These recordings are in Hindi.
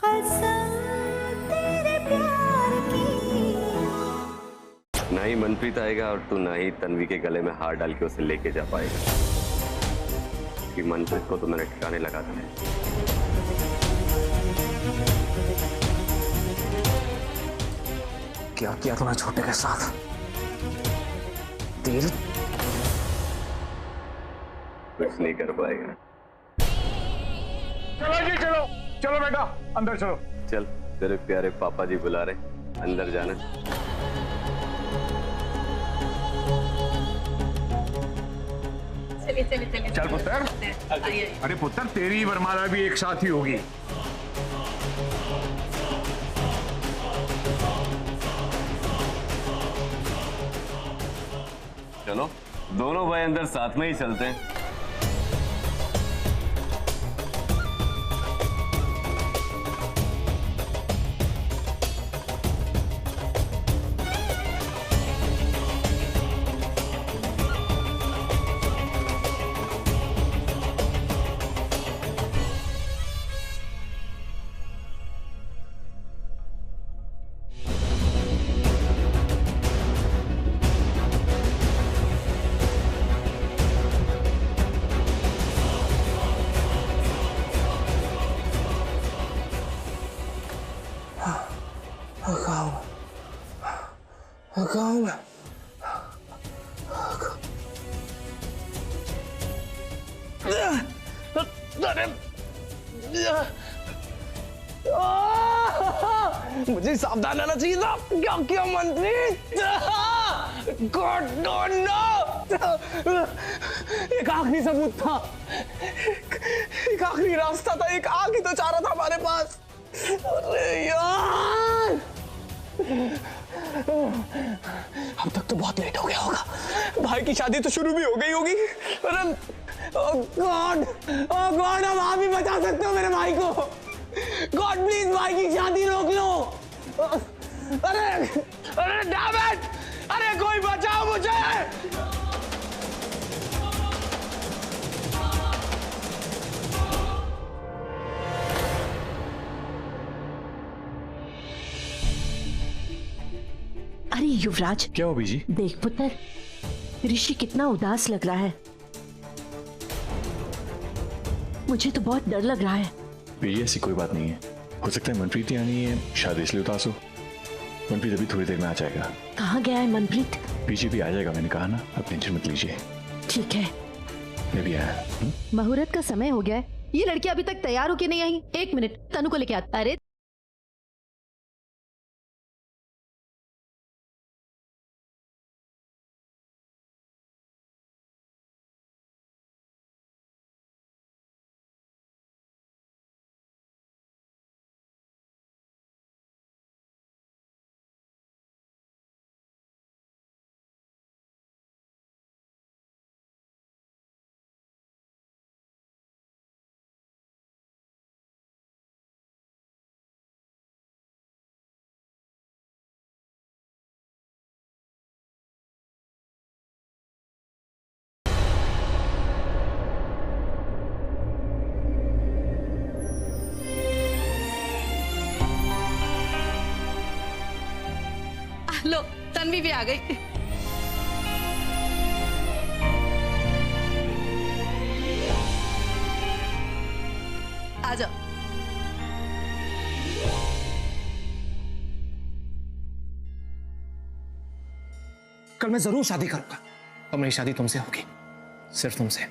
कसम तेरे प्यार की। ना ही मनप्रीत आएगा और तू ना ही तन्वी के गले में हार डाल के उसे लेके जा पाएगा, कि मनप्रीत को तो मैंने ठिकाने लगा दिया। क्या किया तूने छोटे के साथ? तेरी कुछ नहीं कर पाएगा। चलो जी, चलो चलो बेटा, अंदर चलो। चल, तेरे प्यारे पापा जी बुला रहे, अंदर जाना। चलिए चलिए चलिए। चल पुत्र। आइए। अरे पुत्र, तेरी वरमाला भी एक साथ ही होगी। चलो, दोनों भाई अंदर साथ में ही चलते हैं। मुझे सावधान रहना चाहिए था। क्या किया मनप्रीत? God don't know. एक आखिरी सबूत था, एक आखिरी रास्ता था, एक आग ही तो चाह रहा था हमारे पास। अरे यार, अब तक तो बहुत लेट हो गया होगा। भाई की शादी तो शुरू भी हो गई होगी। अरे ओह गॉड, अब आप ही बचा सकते हो मेरे भाई को। गॉड प्लीज भाई की शादी रोक लो। अरे अरे डैम इट, अरे कोई बचाओ मुझे। अरे युवराज, क्या हो बीजी? देख पुत्र, ऋषि कितना उदास लग रहा है। मुझे तो बहुत डर लग रहा है। बीजी ऐसी कोई बात नहीं है, हो सकता है मनप्रीत ही आनी है, शादी इसलिए उदास हो। मनप्रीत अभी थोड़ी देर में आ जाएगा। कहाँ गया है मनप्रीत? बीजी भी आ जाएगा, मैंने कहा ना, आप टेंशन मत लीजिए। ठीक है। मैं भी आया। मुहूर्त का समय हो गया है, ये लड़की अभी तक तैयार होके नहीं आई। एक मिनट, तनु को लेके आते। अरे लो, तन्वी भी आ गई। आ जाओ। कल मैं जरूर शादी करूंगा और मेरी शादी तुमसे होगी, सिर्फ तुमसे।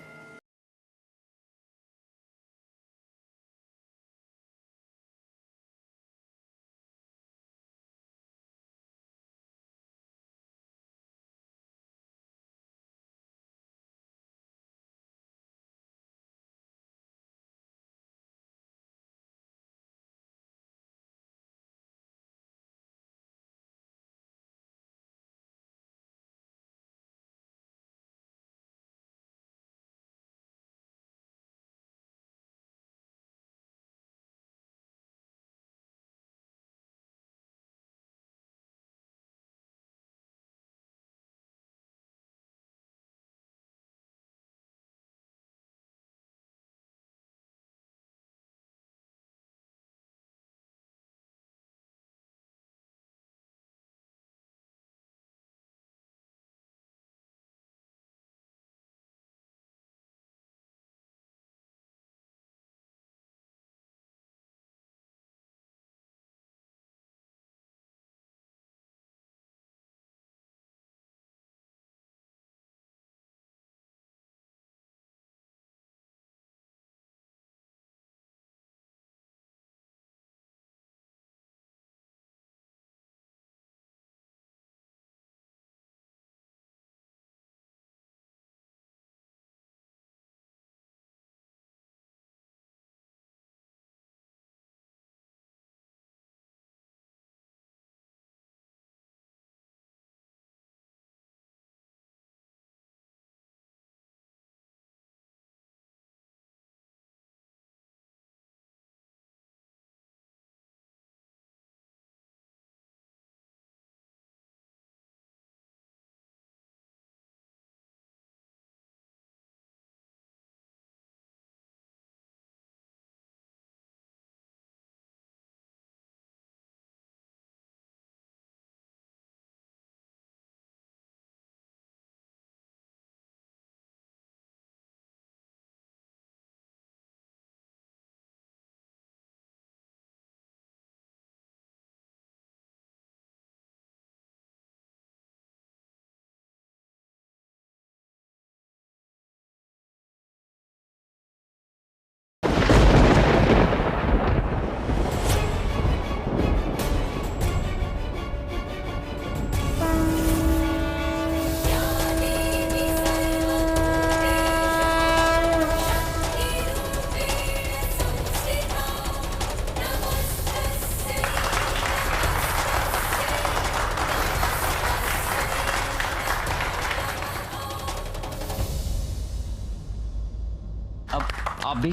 आप भी।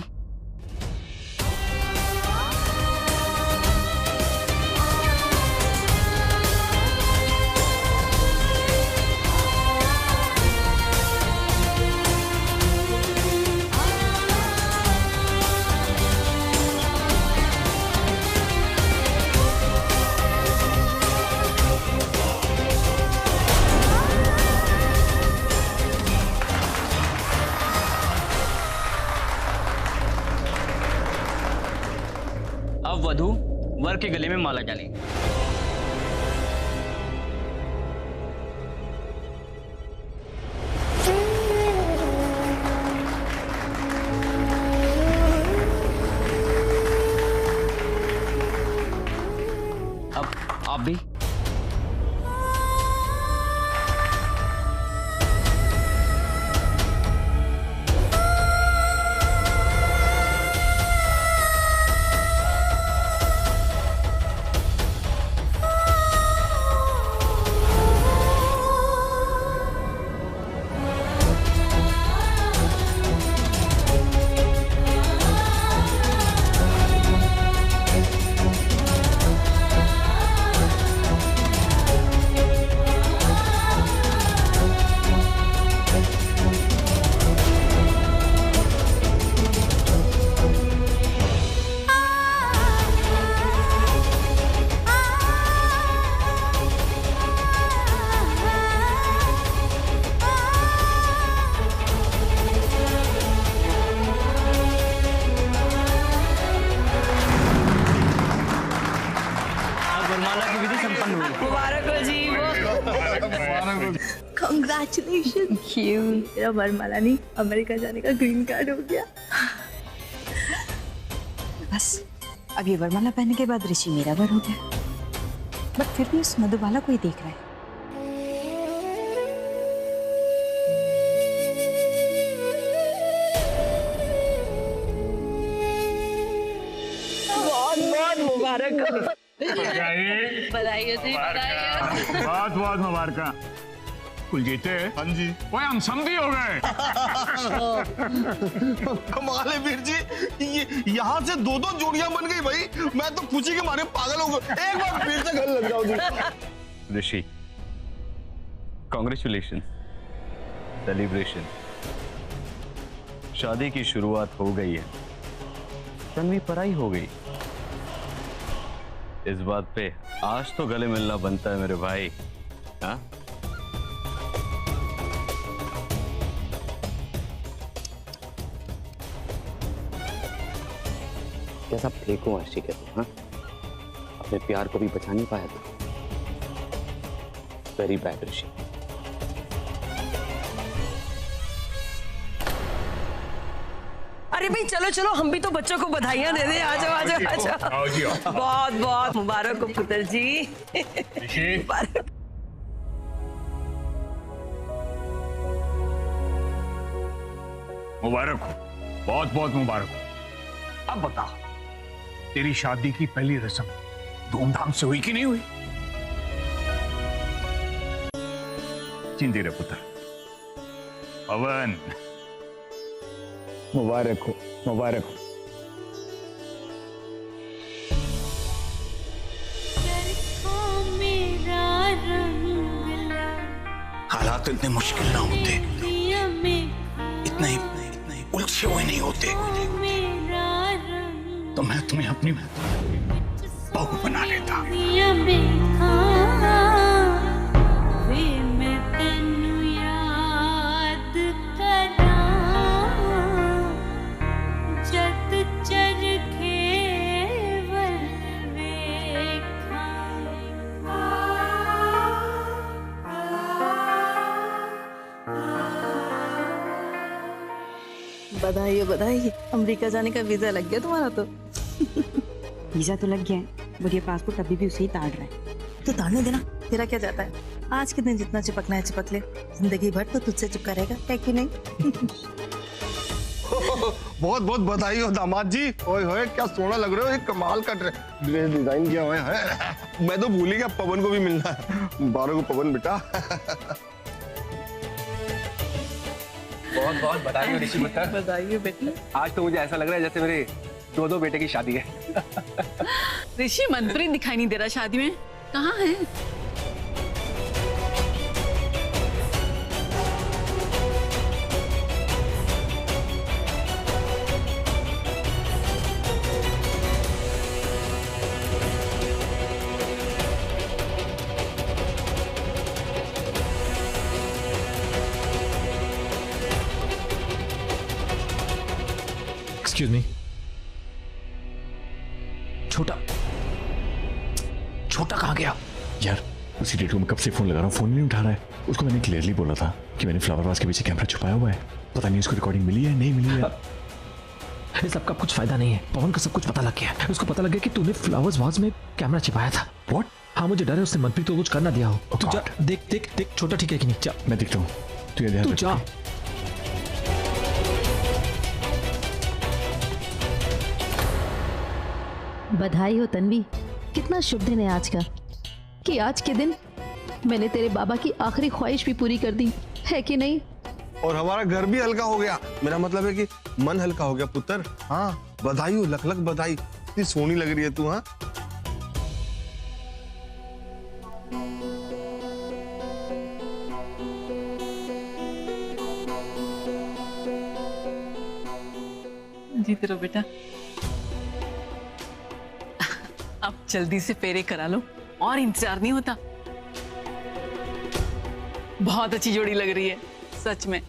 अब वधू वर के गले में माला डालें। अब आप भी। Congratulations. Cute. तेरा वरमाला नहीं अमेरिका जाने का ग्रीन कार्ड हो गया। बस अब ये वरमाला पहनने के बाद ऋषि मेरा वर हो गया, बट फिर भी उस मधुबाला को ही देख रहा है। बहुत बहुत मुबारक हो। बधाई हो जी, बधाई हो। बहुत बहुत मुबारक। कुलजीत। हाँ जी। वो हम समझी हो गए। कमाल है वीर जी, ये यहाँ से दो दो जोड़ियां बन गई भाई। मैं तो खुशी के मारे पागल हो गया। एक बार फिर से घर लग जाओ जी। ऋषि, कॉन्ग्रेचुलेशन, सेलिब्रेशन। शादी की शुरुआत हो गई है, तन्वी पराई हो गई। इस बात पे आज तो गले मिलना बनता है मेरे भाई। हाँ, कैसा फेंको आशी के तुम। हाँ, अपने प्यार को भी बचा नहीं पाया तो वेरी बैड ऋषि। अरे भाई चलो चलो, हम भी तो बच्चों को बधाइयां दे दें। आ जाओ आ जाओ आ जाओ। बहुत बहुत मुबारक हो पुत्र जी। मुबारक हो, बहुत बहुत मुबारक हो। अब बता, तेरी शादी की पहली रस्म धूमधाम से हुई कि नहीं हुई? जिंदे रहे पुत्र। पवन, मुबारक हो, मुबारक हो। हालात इतने मुश्किल ना होते, इतने उलझे हुए नहीं होते, तो मैं तुम्हें अपनी बहू बना लेता। बधाई हो बधाई, अमेरिका जाने का वीजा लग गया तुम्हारा तो। वीजा तो लग गया है, बट ये पासपोर्ट अभी भी उसे ही ताड़ रहा है। तो ताड़ने देना, तेरा क्या जाता है। आज के दिन जितना चिपकना है चिपक ले, जिंदगी भर तो तुझसे चिपका रहेगा, है कि नहीं। बहुत बहुत बधाई हो दामाद जी। ओए होए क्या सोना लग रहे हो, एक कमाल का ड्रेस डिजाइन किया हुआ है। मैं तो भूल ही गया पवन को भी मिलना है। मुबारक हो पवन बेटा। बहुत बहुत बधाई हो ऋषि पुत्र। बधाई बेटा। आज तो मुझे ऐसा लग रहा है जैसे मेरे दो बेटे की शादी है। ऋषि मनप्रीत दिखाई नहीं दे रहा शादी में, कहाँ है? Excuse me. छोटा कहाँ गया यार? उसी डेट को मैं कब से फोन लगा रहा हूँ, फोन नहीं उठा रहा है। उसको मैंने क्लियरली बोला था कि मैंने फ्लावर वास के पीछे कैमरा छुपाया हुआ है। पता नहीं उसको रिकॉर्डिंग मिली है नहीं मिली है। इस सबका कुछ फायदा नहीं है। पवन का सब कुछ पता लग गया है। उसको पता लग गया कि तूने फ्लावर्स वास में कैमरा छिपाया था। व्हाट? हाँ मुझे डर है उसने मनप्रीत को कुछ करना दिया हो। तू जा देख छोटा ठीक है कि नहीं? जा मैं देखता हूँ, तू जा। बधाई हो तन्वी, कितना शुभ दिन है आज का, कि आज के दिन मैंने तेरे बाबा की आखिरी ख्वाहिश भी पूरी कर दी है कि नहीं? और हमारा घर भी हल्का हो गया। मेरा मतलब है कि मन हल्का हो गया पुत्र। हाँ बधाई हो, लख लख बधाई। इतनी सोनी लग रही है तू। हाँ जीते रहो बेटा। अब जल्दी से फेरे करा लो और इंतजार नहीं होता। बहुत अच्छी जोड़ी लग रही है सच में।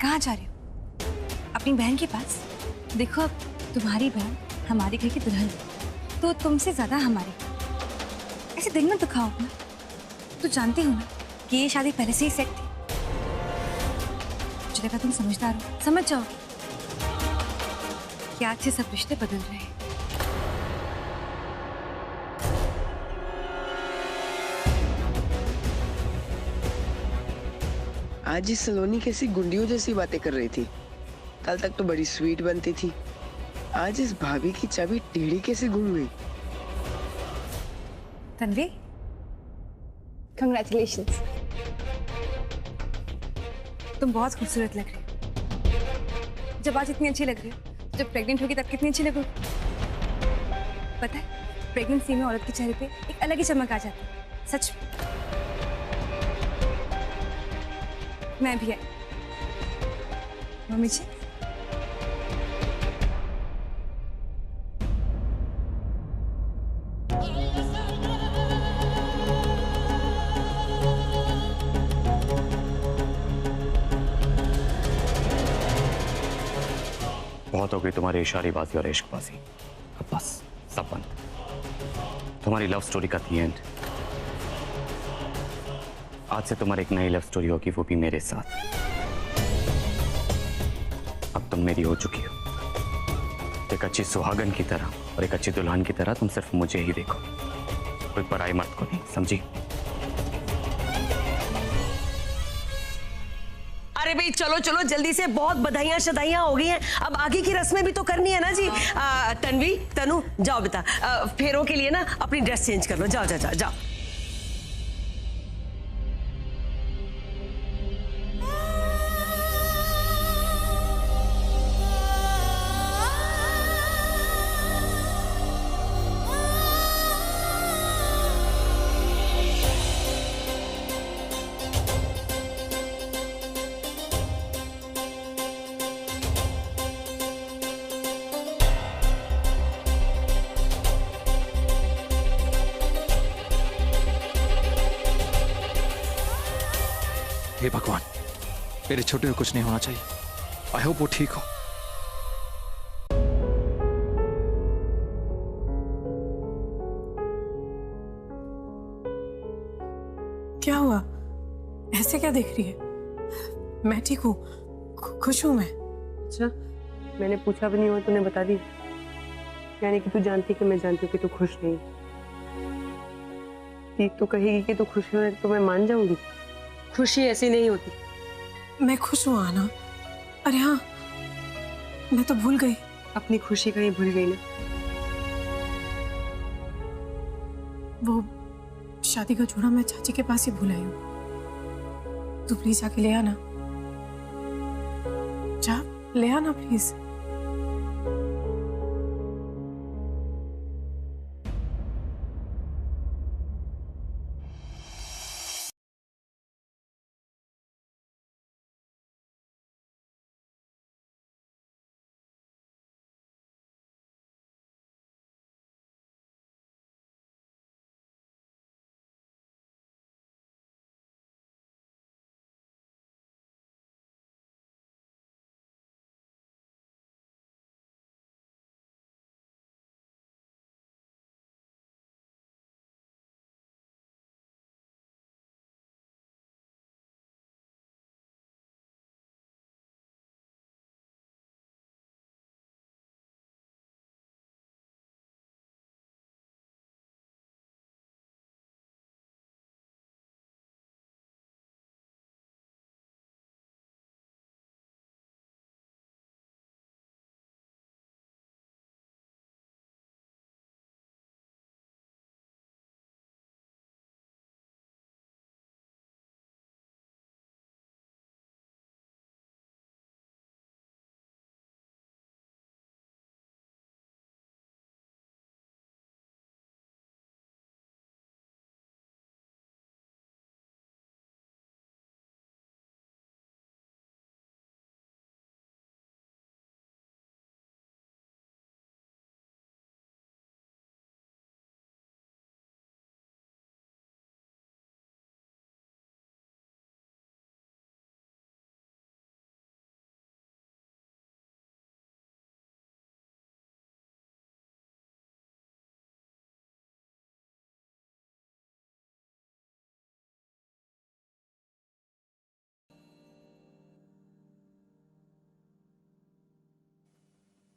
कहाँ जा रहे हो? अपनी बहन के पास? देखो अब तुम्हारी बहन हमारे घर की दुल्हन है, तो तुमसे ज्यादा हमारी। ऐसे दिल में दुखाओ ना। तो जानते हो ना कि ये शादी पहले से ही सेट थी। मुझे लगा तुम समझदार हो, समझ जाओ कि आज से सब रिश्ते बदल रहे हैं। आज इस सलोनी कैसी गुंडियों जैसी बातें कर रही थी। कल तक तो बड़ी स्वीट बनती थी, आज इस भाभी की चाबी टेढ़ी कैसे घूम गई। तन्वी, कांग्रेचुलेशंस। तुम बहुत खूबसूरत लग रही हो। जब आज इतनी अच्छी लग रही हो, जब प्रेग्नेंट होगी तब कितनी अच्छी लगोगी। पता है प्रेगनेंसी में औरत के चेहरे पे एक अलग ही चमक आ जाती है, सच में। मैं भी है मम्मी जी। बहुत हो गई तुम्हारी इशारेबाजी और इश्कबाजी। अब बस सब बंद। तुम्हारी लव स्टोरी का दी एंड। आज से तुम्हारी एक नई लव स्टोरी होगी, वो भी मेरे साथ। अब तुम मेरी हो चुकी हो। एक अच्छी सुहागन की तरह और एक अच्छी दुल्हन की तरह तुम सिर्फ मुझे ही देखो, कोई पराई मर्द को नहीं, समझी? अरे भाई चलो चलो जल्दी से, बहुत बधाइयां शधाइयां हो गई हैं। अब आगे की रस्में भी तो करनी है ना जी। तन्वी, तनु जाओ बेटा, फेरों के लिए ना अपनी ड्रेस चेंज कर लो। जाओ जाओ जाओ जाओ। हे भगवान, मेरे छोटे को कुछ नहीं होना चाहिए। आई होप वो ठीक हो। क्या हुआ? ऐसे क्या देख रही है? मैं ठीक हूँ, खुश हूँ मैं। अच्छा, मैंने पूछा भी नहीं हुआ तूने बता दी, यानी कि तू जानती कि मैं जानती हूँ कि तू खुश नहीं। तू कहेगी कि तू खुश है तो मैं मान जाऊंगी। खुशी ऐसी नहीं होती। मैं खुश हूँ आना। अरे हाँ, मैं तो भूल गई। अपनी खुशी कहीं भूल गई ना? वो शादी का जोड़ा मैं चाची के पास ही भूल आई हूँ। तू प्लीज आके ले आना, जा ले आना प्लीज।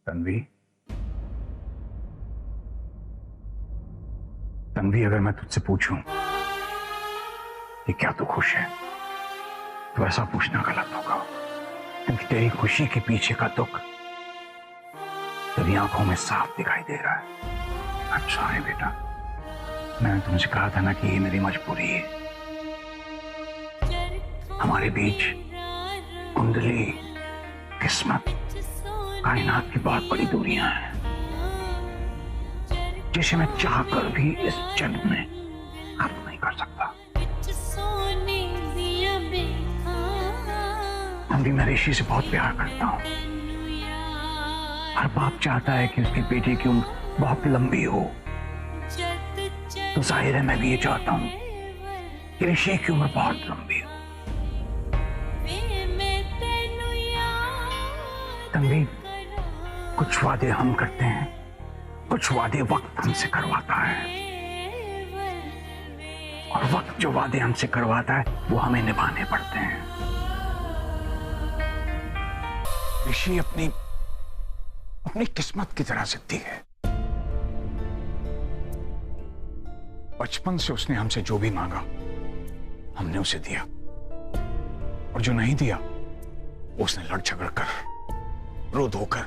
तन्वी, तन्वी, अगर मैं तुझसे पूछूं कि क्या तू खुश है, तो ऐसा पूछना गलत होगा, क्योंकि तेरी खुशी के पीछे का दुख तेरी आंखों में साफ दिखाई दे रहा है। अच्छा है बेटा, मैंने तुमसे कहा था ना कि ये मेरी मजबूरी है। हमारे बीच कुंडली, किस्मत, कायनात की बहुत बड़ी दूरियां हैं, जिसे मैं चाहकर भी इस जन्म में खत्म नहीं कर सकता। हम भी मैं ऋषि से बहुत प्यार करता हूँ। हर बाप चाहता है कि उसकी बेटी की उम्र बहुत लंबी हो, तो जाहिर है मैं भी ये चाहता हूँ कि ऋषि की उम्र बहुत लंबी हो। तन्वी, कुछ वादे हम करते हैं, कुछ वादे वक्त हमसे करवाता है, और वक्त जो वादे हमसे करवाता है वो हमें निभाने पड़ते हैं। ऋषि अपनी किस्मत की तरह जिद्दी है। बचपन से उसने हमसे जो भी मांगा हमने उसे दिया, और जो नहीं दिया उसने लड़ झगड़ कर, रो धोकर,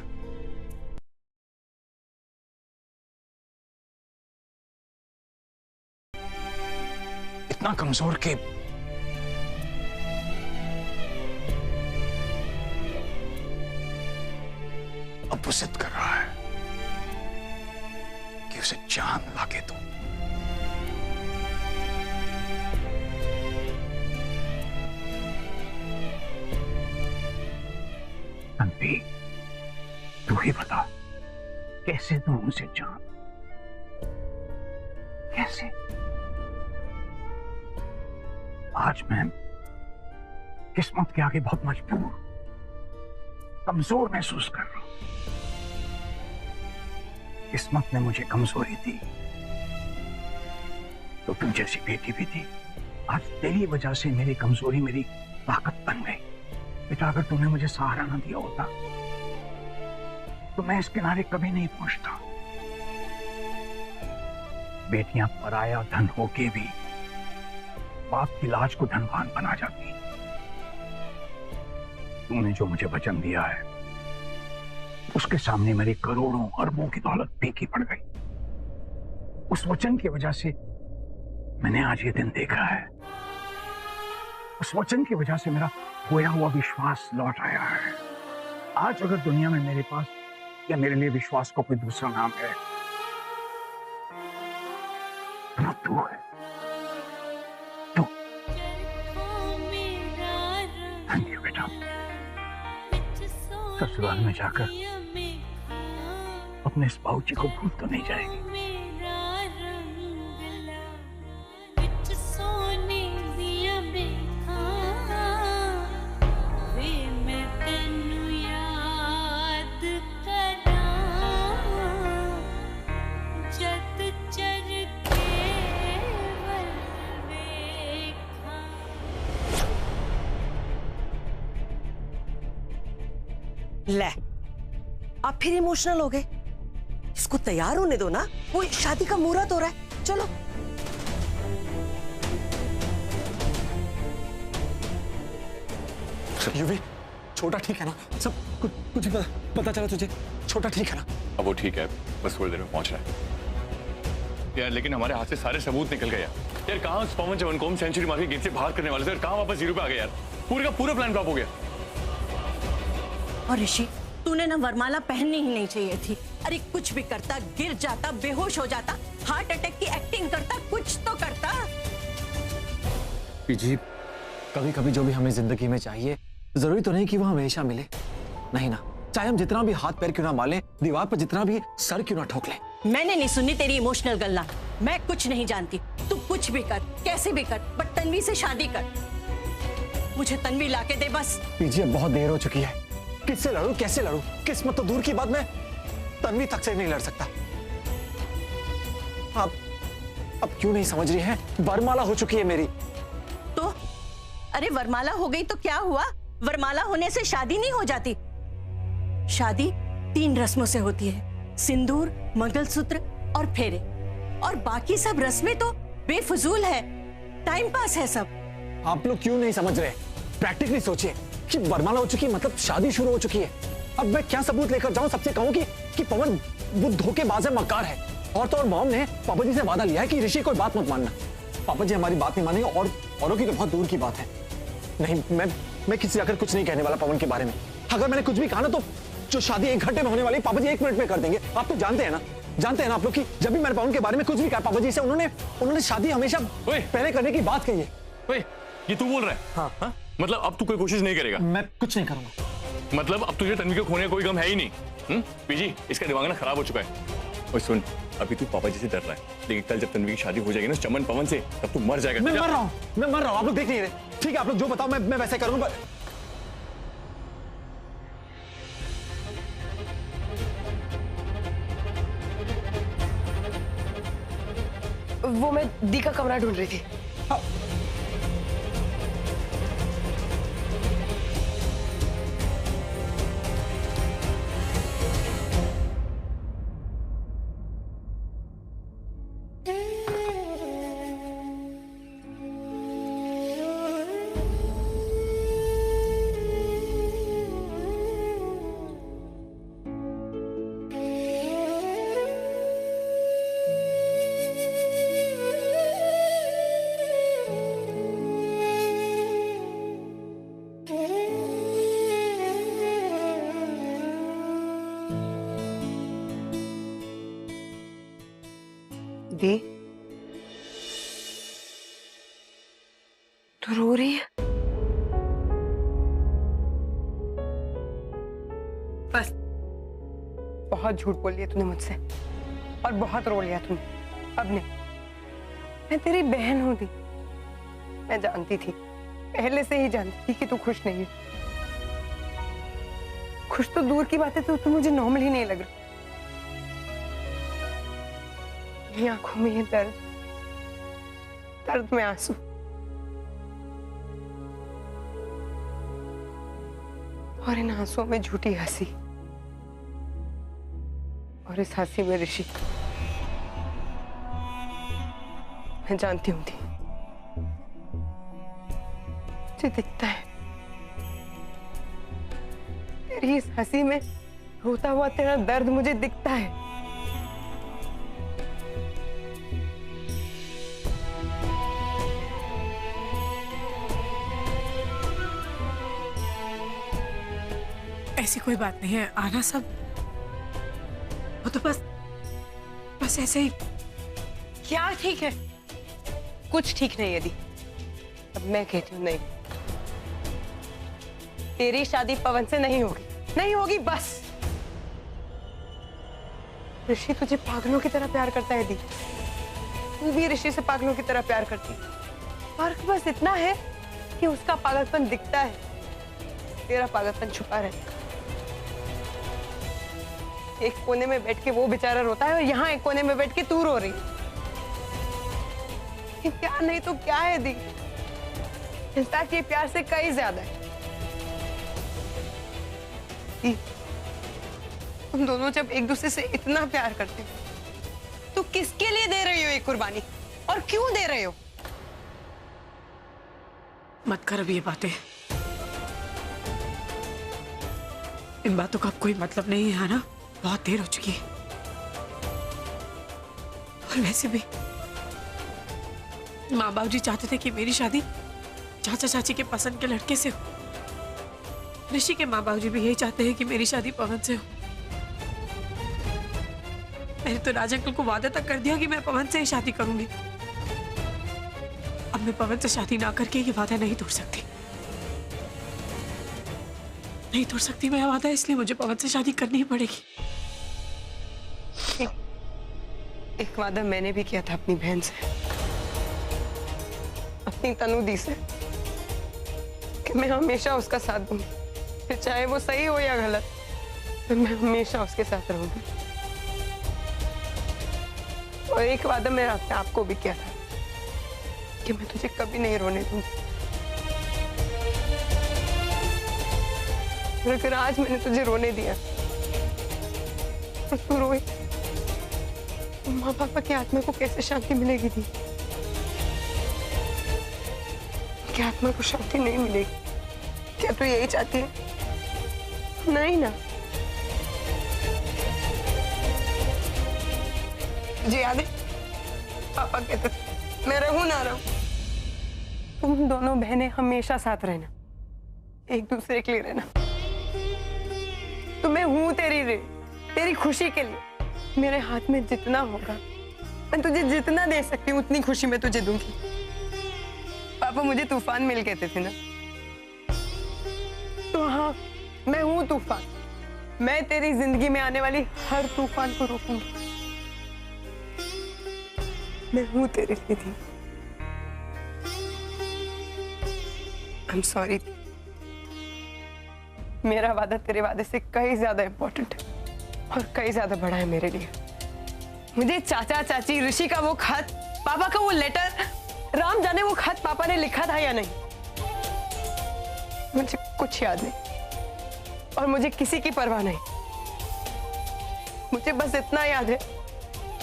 इतना कमजोर के अब वो जिद कर रहा है कि उसे जान लाके दो। तन्वी, तू ही बता, कैसे दूं उसे जान? कैसे? आज मैं किस्मत के आगे बहुत मजबूर, कमजोर महसूस कर रहा हूं। किस्मत ने मुझे कमजोरी दी, तो तुम जैसी बेटी भी थी। आज तेरी वजह से मेरी कमजोरी मेरी ताकत बन गई। बेटा, अगर तुमने मुझे सहारा ना दिया होता तो मैं इस किनारे कभी नहीं पहुंचता। बेटियां पराया धन होके भी बाप की लाज को धनवान बना जाती। तुमने जो मुझे वचन दिया है उसके सामने मेरी करोड़ों अरबों की दौलत फीकी पड़ गई। उस वचन की वजह से मैंने आज ये दिन देखा है। उस वचन की वजह से मेरा खोया हुआ विश्वास लौट आया है। आज अगर दुनिया में मेरे पास या मेरे लिए विश्वास का कोई दूसरा नाम है तो वो तू है। तू। थैंक यू बेटा। ससुराल में जाकर अपने इस बाबूजी को भूल तो नहीं जाएगी। ले, आप फिर इमोशनल हो गए। इसको तैयार होने दो ना, वो शादी का मुहूर्त हो रहा है। चलो। युवी, छोटा ठीक है ना? सब कुछ पता चला तुझे? छोटा ठीक है ना? अब वो ठीक है, बस थोड़ी देर में पहुंच रहा है यार। लेकिन हमारे हाथ से सारे सबूत निकल गए यार। कहाँ पवन चवन को हम सेंचुरी मार के गेट से बाहर करने वाले थे, कहाँ वापस 0 पे आ गए यार। पूरे का पूरा प्लान फ्लॉप हो गया। और ऋषि, तूने ना वरमाला पहननी ही नहीं चाहिए थी। अरे कुछ भी करता, गिर जाता, बेहोश हो जाता, हार्ट अटैक की एक्टिंग करता, कुछ तो करता। जी, कभी कभी जो भी हमें जिंदगी में चाहिए जरूरी तो नहीं कि वो हमेशा मिले। नहीं ना, चाहे हम जितना भी हाथ पैर क्यों ना मारे, दीवार पर जितना भी सर क्यों ना ठोक ले। मैंने नहीं सुनी तेरी इमोशनल गल्ला। मैं कुछ नहीं जानती, तू कुछ भी कर, कैसे भी कर, बट तन्वी से शादी कर। मुझे तन्वी लाके दे बस। पीजी, अब बहुत देर हो चुकी है। किससे लड़ूं, कैसे लड़ूं? किस्मत तो दूर की बात, मैं तन्वी तक से नहीं लड़ सकता। अब क्यों नहीं समझ रही है? वरमाला हो चुकी है मेरी। तो अरे वरमाला हो गई तो क्या हुआ? वरमाला होने से शादी नहीं हो जाती। शादी 3 रस्मों से होती है, सिंदूर, मंगलसूत्र और फेरे। और बाकी सब रस्में तो बेफजूल है, टाइम पास है सब। आप लोग क्यों नहीं समझ रहे? प्रैक्टिकली सोचिए कि वरमाला हो चुकी है मतलब शादी शुरू हो चुकी है। अब मैं क्या सबूत लेकर जाऊं, सबसे कहूं कि पवन वो धोखेबाज है, मक्कार है। और तो और मॉम ने पापा जी से वादा लिया है कि ऋषि कोई बात मत मानना। पापा जी हमारी बात नहीं मानेंगे और औरों की तो बहुत दूर की बात है। नहीं, मैं किसी आकर कुछ नहीं कहने वाला पवन के बारे में। अगर मैंने कुछ भी कहा ना तो जो शादी 1 घंटे में होने वाली पापा जी 1 मिनट में कर देंगे। आप तो जानते हैं ना आप लोग कि जब भी मैंने पवन के बारे में कुछ भी कहा पापा जी से, उन्होंने शादी हमेशा पहले करने की बात कही है। ये तू बोल रहा है? हाँ? मतलब अब तू कोई कोशिश नहीं करेगा? मैं कुछ नहीं करूंगा। मतलब अब तुझे तन्वी को खोने का कोई गम है ही नहीं? पीजी, इसका दिमाग ना खराब हो चुका है। और सुन, अभी तू पापा जी से डर रहा है, लेकिन कल जब तन्वी की शादी हो जाएगी ना चमन पवन से, तब तू मर जाएगा। मैं मर रहा हूँ। आप लोग देख नहीं रहे। ठीक है, आप लोग जो बताओ मैं वैसे करूंगा। वो मैं दी का कमरा ढूंढ रही थी। दी, तू रो रही है? बस, बहुत झूठ बोल लिया तूने मुझसे और बहुत रो लिया तूने। अब नहीं, मैं तेरी बहन हूं दी। मैं जानती थी, पहले से ही जानती थी कि तू खुश नहीं है। खुश तो दूर की बात है, तू मुझे नॉर्मल ही नहीं लग रहा। आंखों में ये दर्द में आंसू, और इन आंसुओं में झूठी हंसी, और इस हंसी में ऋषि। मैं जानती हूं थी, मुझे दिखता है तेरी इस हंसी में रोता हुआ तेरा दर्द मुझे दिखता है। ऐसी कोई बात नहीं है आना, सब वो तो बस ऐसे ही। क्या ठीक है? कुछ ठीक नहीं यदि। अब मैं कहती हूँ नहीं, तेरी शादी पवन से नहीं होगी, नहीं होगी बस। ऋषि तुझे पागलों की तरह प्यार करता है दी, तू भी ऋषि से पागलों की तरह प्यार करती है। फर्क बस इतना है कि उसका पागलपन दिखता है, तेरा पागलपन छुपा रहता है। एक कोने में बैठ के वो बेचारा रोता है और यहाँ एक कोने में बैठ के तू रो रही। ये प्यार नहीं तो क्या है दी? इनफैक्ट ये प्यार से कई ज्यादा है। दी, तुम दोनों जब एक दूसरे से इतना प्यार करते हो तो किसके लिए दे रही हो ये कुर्बानी, और क्यों दे रहे हो? मत कर अब ये बातें, इन बातों का अब कोई मतलब नहीं है ना, बहुत देर हो चुकी है। और वैसे भी माँ बाप जी चाहते थे कि मेरी शादी चाचा चाची के पसंद के लड़के से हो। ऋषि के माँ बाप जी भी यही चाहते हैं कि मेरी शादी पवन से हो। मैंने तो राज अंकल को वादा तक कर दिया कि मैं पवन से ही शादी करूंगी। अब मैं पवन से शादी ना करके ये वादा नहीं तोड़ सकती, नहीं तोड़ सकती मैं वादा, इसलिए मुझे पवन से शादी करनी ही पड़ेगी। एक वादा मैंने भी किया था अपनी बहन से, अपनी तनु दी से, कि मैं हमेशा उसका साथ दूंगी, फिर चाहे वो सही हो या गलत, तो मैं हमेशा उसके साथ रहूंगी। और एक वादा मैंने अपने आप को भी किया था कि मैं तुझे कभी नहीं रोने दूंगी। और अगर आज मैंने तुझे रोने दिया और तू रोई तो माँ पापा की आत्मा को कैसे शांति मिलेगी दी? की आत्मा को शांति नहीं मिलेगी। क्या तू यही चाहती है? नहीं ना। जी याद है पापा कहते थे मैं रहूं ना रहूं, तुम दोनों बहनें हमेशा साथ रहना, एक दूसरे के लिए रहना। तो मैं हूं तेरी खुशी के लिए। मेरे हाथ में जितना होगा मैं तुझे जितना दे सकती हूँ उतनी खुशी मैं तुझे दूंगी। पापा मुझे तूफान मिल कहते थे ना, तो हाँ मैं हूं तूफान। मैं तेरी जिंदगी में आने वाली हर तूफान को रोकूंगी। मैं हूं तेरे लिए थी। I'm sorry। मेरा वादा तेरे वादे से कई ज्यादा इंपॉर्टेंट है और कई ज्यादा बड़ा है मेरे लिए। मुझे चाचा चाची, ऋषि का वो खत, पापा का वो लेटर, राम जाने वो खत पापा ने लिखा था या नहीं, मुझे कुछ याद नहीं और मुझे किसी की परवाह नहीं। मुझे बस इतना याद है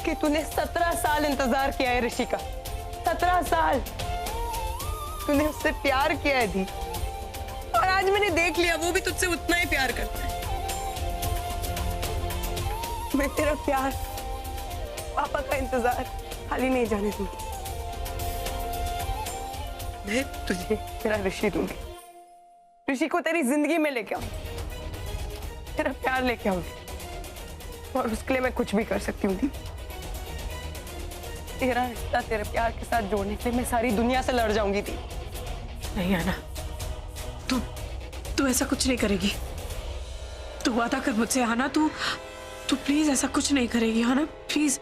कि तूने 17 साल इंतजार किया है ऋषि का। 17 साल तूने उससे प्यार किया है दी, और आज मैंने देख लिया वो भी तुझसे उतना ही प्यार करता है। मैं तेरा प्यार, पापा का इंतजार खाली नहीं जाने दूंगी। मैं तुझे तेरा ऋषि दूंगी, ऋषि को तेरी जिंदगी में लेके आऊंगी, तेरा प्यार लेके आऊंगी, और उसके लिए मैं कुछ भी कर सकती हूँ दी। तेरा रिश्ता तेरे प्यार के साथ जोड़ने के लिए मैं सारी दुनिया से लड़ जाऊंगी दी। नहीं आना, तू ऐसा कुछ नहीं करेगी। तू वादा कर मुझसे आना, तू प्लीज ऐसा कुछ नहीं करेगी आना, प्लीज।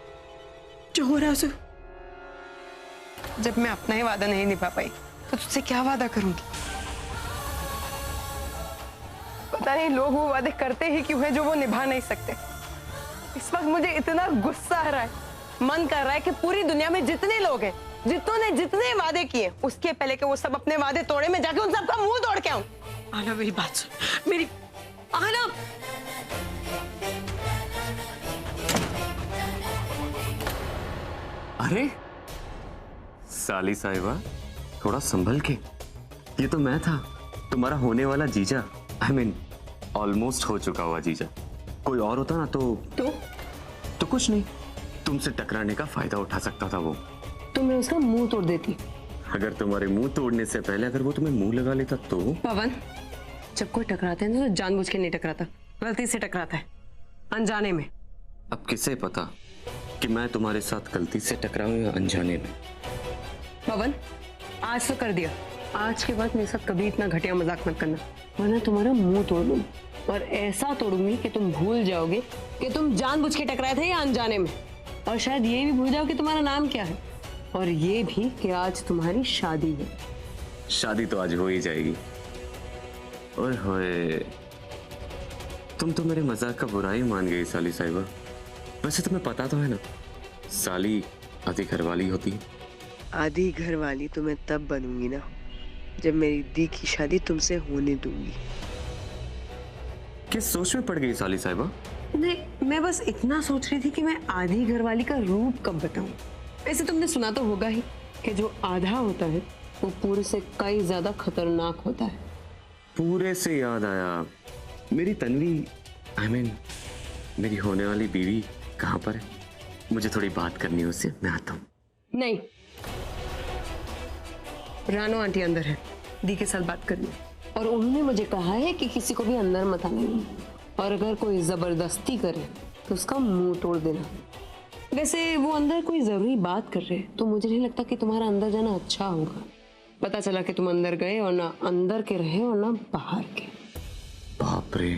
जो हो रहा है उसे। जब मैं अपना ही वादा नहीं निभा पाई तो तुझसे क्या वादा करूंगी? पता नहीं लोग वो वादे करते ही क्यों है जो वो निभा नहीं सकते। इस वक्त मुझे इतना गुस्सा आ रहा है, मन कर रहा है कि पूरी दुनिया में जितने लोग हैं, जितने वादे किए, उसके पहले कि वो सब अपने वादे तोड़े, मैं जाके उन सबका मुंह तोड़ के आऊं। आना मेरी बात सुन, मेरी आना। अरे साली साहिबा, थोड़ा संभल के। ये तो मैं था, तुम्हारा होने वाला जीजा। I mean, ऑलमोस्ट हो चुका हुआ जीजा। कोई और होता ना तो कुछ नहीं, तुमसे टकराने का फायदा उठा सकता था वो। तो मैं उसका मुंह तोड़ देती। अगर तुम्हारे मुंह तोड़ने से पहले अगर वो तुम्हें मुंह लगा लेता तो? पवन, जब कोई टकराता है ना तो जानबूझ के नहीं टकराता, गलती से टकराता है, अनजाने में। अब किसे पता कि मैं तुम्हारे साथ गलती से टकराऊं या अनजाने में। पवन, आज तो कर दिया, आज के बाद मेरे साथ कभी इतना घटिया मजाक मत करना, वरना तुम्हारा मुंह तोड़ दूंगी, और ऐसा तोड़ूंगी कि तुम भूल जाओगे कि तुम जानबूझ के टकराए थे या अनजाने में, और शायद ये भी भूल जाओ कि तुम्हारा नाम क्या है, और ये भी कि आज तुम्हारी शादी है। शादी तो आज हो ही जाएगी। ओए होए, तुम तो मेरे मजाक का बुरा ही मान गई साली साहिबा। वैसे तुम्हें पता तो है ना, साली आधी घरवाली होती है। आधी घर वाली तो मैं तब बनूंगी ना जब मेरी दी की शादी तुमसे होने दूंगी। किस सोच में पड़ गई साली साहिबा? नहीं, मैं बस इतना सोच रही थी कि मैं आधी घरवाली का रूप कब बताऊं। वैसे तुमने सुना तो होगा ही कि जो आधा होता है वो पूरे से कई ज्यादा खतरनाक होता है। पूरे से याद आया, मेरी तन्वी मेरी होने वाली बीवी कहाँ पर है? मुझे थोड़ी बात करनी है उससे, मैं आता हूँ। नहीं, रानो आंटी अंदर है, दी के साथ बात करनी है, और उन्होंने मुझे कहा है कि किसी को भी अंदर मत आने, और अगर कोई जबरदस्ती करे तो उसका मुंह तोड़ देना। वैसे वो अंदर कोई जरूरी बात कर रहे हैं तो मुझे नहीं लगता कि तुम्हारा अंदर जाना अच्छा होगा। पता चला कि तुम अंदर गए और ना अंदर के रहे और ना बाहर के। बाप रे,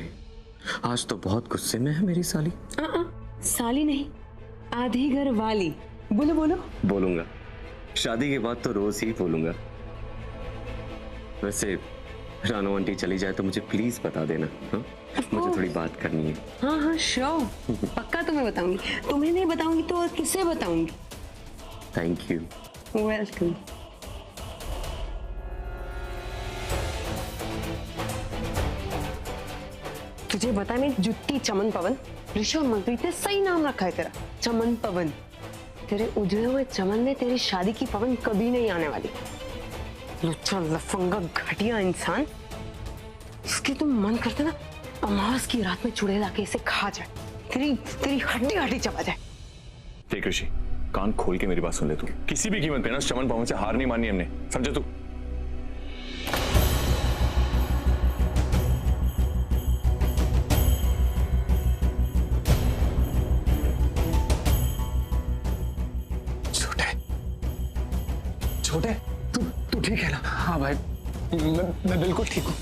आज तो बहुत गुस्से में है मेरी साली। साली नहीं, आधी घर वाली। बोलो बोलो। बोलूंगा, शादी के बाद तो रोज ही बोलूंगा। वैसे रानो आंटी चली जाए तो मुझे प्लीज बता देना, हाँ? मुझे थोड़ी बात करनी है। हाँ हाँ श्योर, पक्का तुम्हें बताऊंगी। तुम्हें नहीं बताऊंगी तो और किसे बताऊंगी? Thank you. वेलकम। तुझे बता, मैं जुत्ती चमन पवन, ऋषि और मनप्रीत ने सही नाम रखा है तेरा, चमन पवन। तेरे उजड़े हुए चमन में तेरी शादी की पवन कभी नहीं आने वाली। लुच्चा लफंगा घटिया इंसान, इसके तुम मन करते ना अमावस की रात में चुड़ैल आके इसे खा जाए, तेरी हड्डी हड्डी चबा जाए। देख ऋषि, कान खोल के मेरी बात सुन ले तू। किसी भी कीमत पे ना चमन पवन से हार नहीं माननी हमने, समझे तू? छोटे, तू ठीक है ना? हाँ भाई, मैं बिल्कुल ठीक हूँ।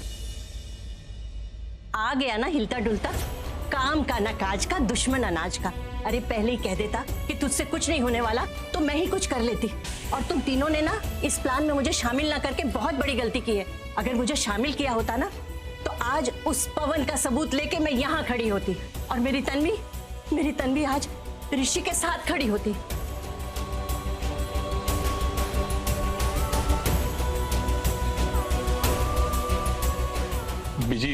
आ गया ना हिलता डुलता, काम का ना काज का, दुश्मन अनाज का। अरे पहले ही कह देता कि तुझसे कुछ नहीं होने वाला तो मैं ही कुछ कर लेती। और तुम तीनों ने ना इस प्लान में मुझे शामिल ना करके बहुत बड़ी गलती की है। अगर मुझे शामिल किया होता ना तो आज उस पवन का सबूत लेके मैं यहाँ खड़ी होती, और मेरी तन्वी आज ऋषि के साथ खड़ी होती। बीजी,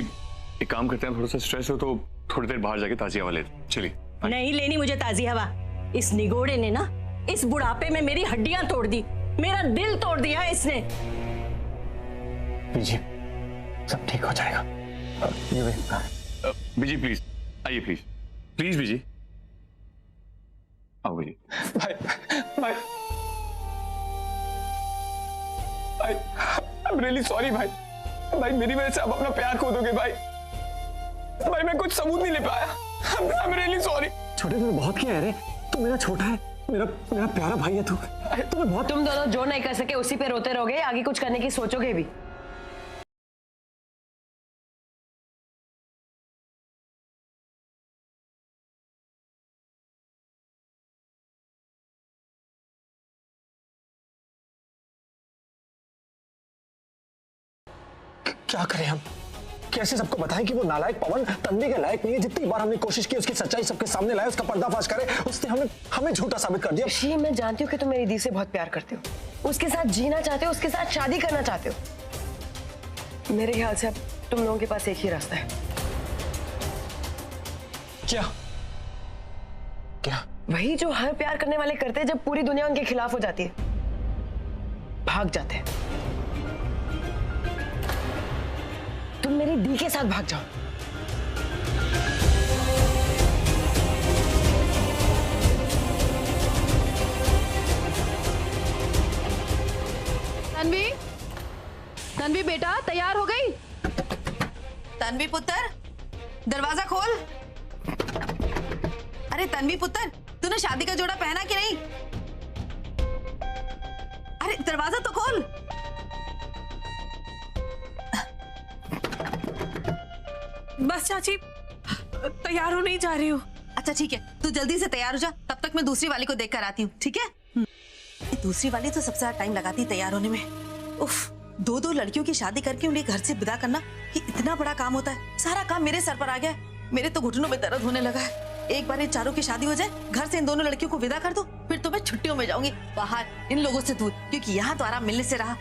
एक काम करते हैं, थोड़ा सा स्ट्रेस हो तो थोड़ी देर बाहर जाके ताजी हवा ले चलिए। नहीं लेनी मुझे ताजी हवा। इस निगोड़े ने ना इस बुढ़ापे में मेरी हड्डियां तोड़ दी, मेरा दिल तोड़ दिया इसने। बीजी, सब ठीक हो जाएगा। बीजी प्लीज आइए, प्लीज प्लीज बीजी आओ। बीजी भाई भाई भाई, आई एम रियली सॉरी भाई। भाई मेरी वजह से आप अपना प्यार खो दोगे भाई। भाई मैं कुछ सबूत नहीं ले पाया, आई एम रियली सॉरी। छोटे, तूने बहुत किया है रे, तू मेरा छोटा है, मेरा प्यारा भाई है तू। तुम्हें बहुत, तुम दोनों जो नहीं कर सके उसी पे रोते रहोगे, आगे कुछ करने की सोचोगे भी? क्या करें हम? कैसे सबको बताएं कि वो नालायक पवन तन्वी के लायक नहीं है? जितनी बार हमने कोशिश की उसकी सच्चाई सबके सामने लाए, उसका पर्दाफाश करे, उसने हमें झूठा साबित कर दिया। ऋषि, मैं जानती हूँ कि तुम मेरी दी से बहुत प्यार करते हो, उसके साथ जीना चाहते हो, उसके साथ शादी करना चाहते हो। मेरे ख्याल से अब तुम लोगों के पास एक ही रास्ता है। क्या? वही जो हर प्यार करने वाले करते हैं जब पूरी दुनिया उनके खिलाफ हो जाती है, भाग जाते हैं। तुम मेरी दी के साथ भाग जाओ। तन्वी बेटा, तैयार हो गई? तन्वी पुत्र, दरवाजा खोल। अरे तन्वी पुत्र, तूने शादी का जोड़ा पहना कि नहीं? अरे दरवाजा तो खोल। बस चाची, तैयार होने ही जा रही हूँ। अच्छा ठीक है, तू जल्दी से तैयार हो जा, तब तक मैं दूसरी वाली को देख कर आती हूँ, ठीक है? ये दूसरी वाली तो सबसे ज्यादा टाइम लगाती है तैयार होने में। उफ, दो लड़कियों की शादी करके उन्हें घर से विदा करना, ये इतना बड़ा काम होता है। सारा काम मेरे सर पर आ गया है, मेरे तो घुटनों में दर्द होने लगा है। एक बार इन चारों की शादी हो जाए, घर से इन दोनों लड़कियों को विदा कर दो, फिर तो मैं छुट्टियों में जाऊंगी बाहर, इन लोगों से दूर, क्योंकि यहाँ तो आराम मिलने से रहा।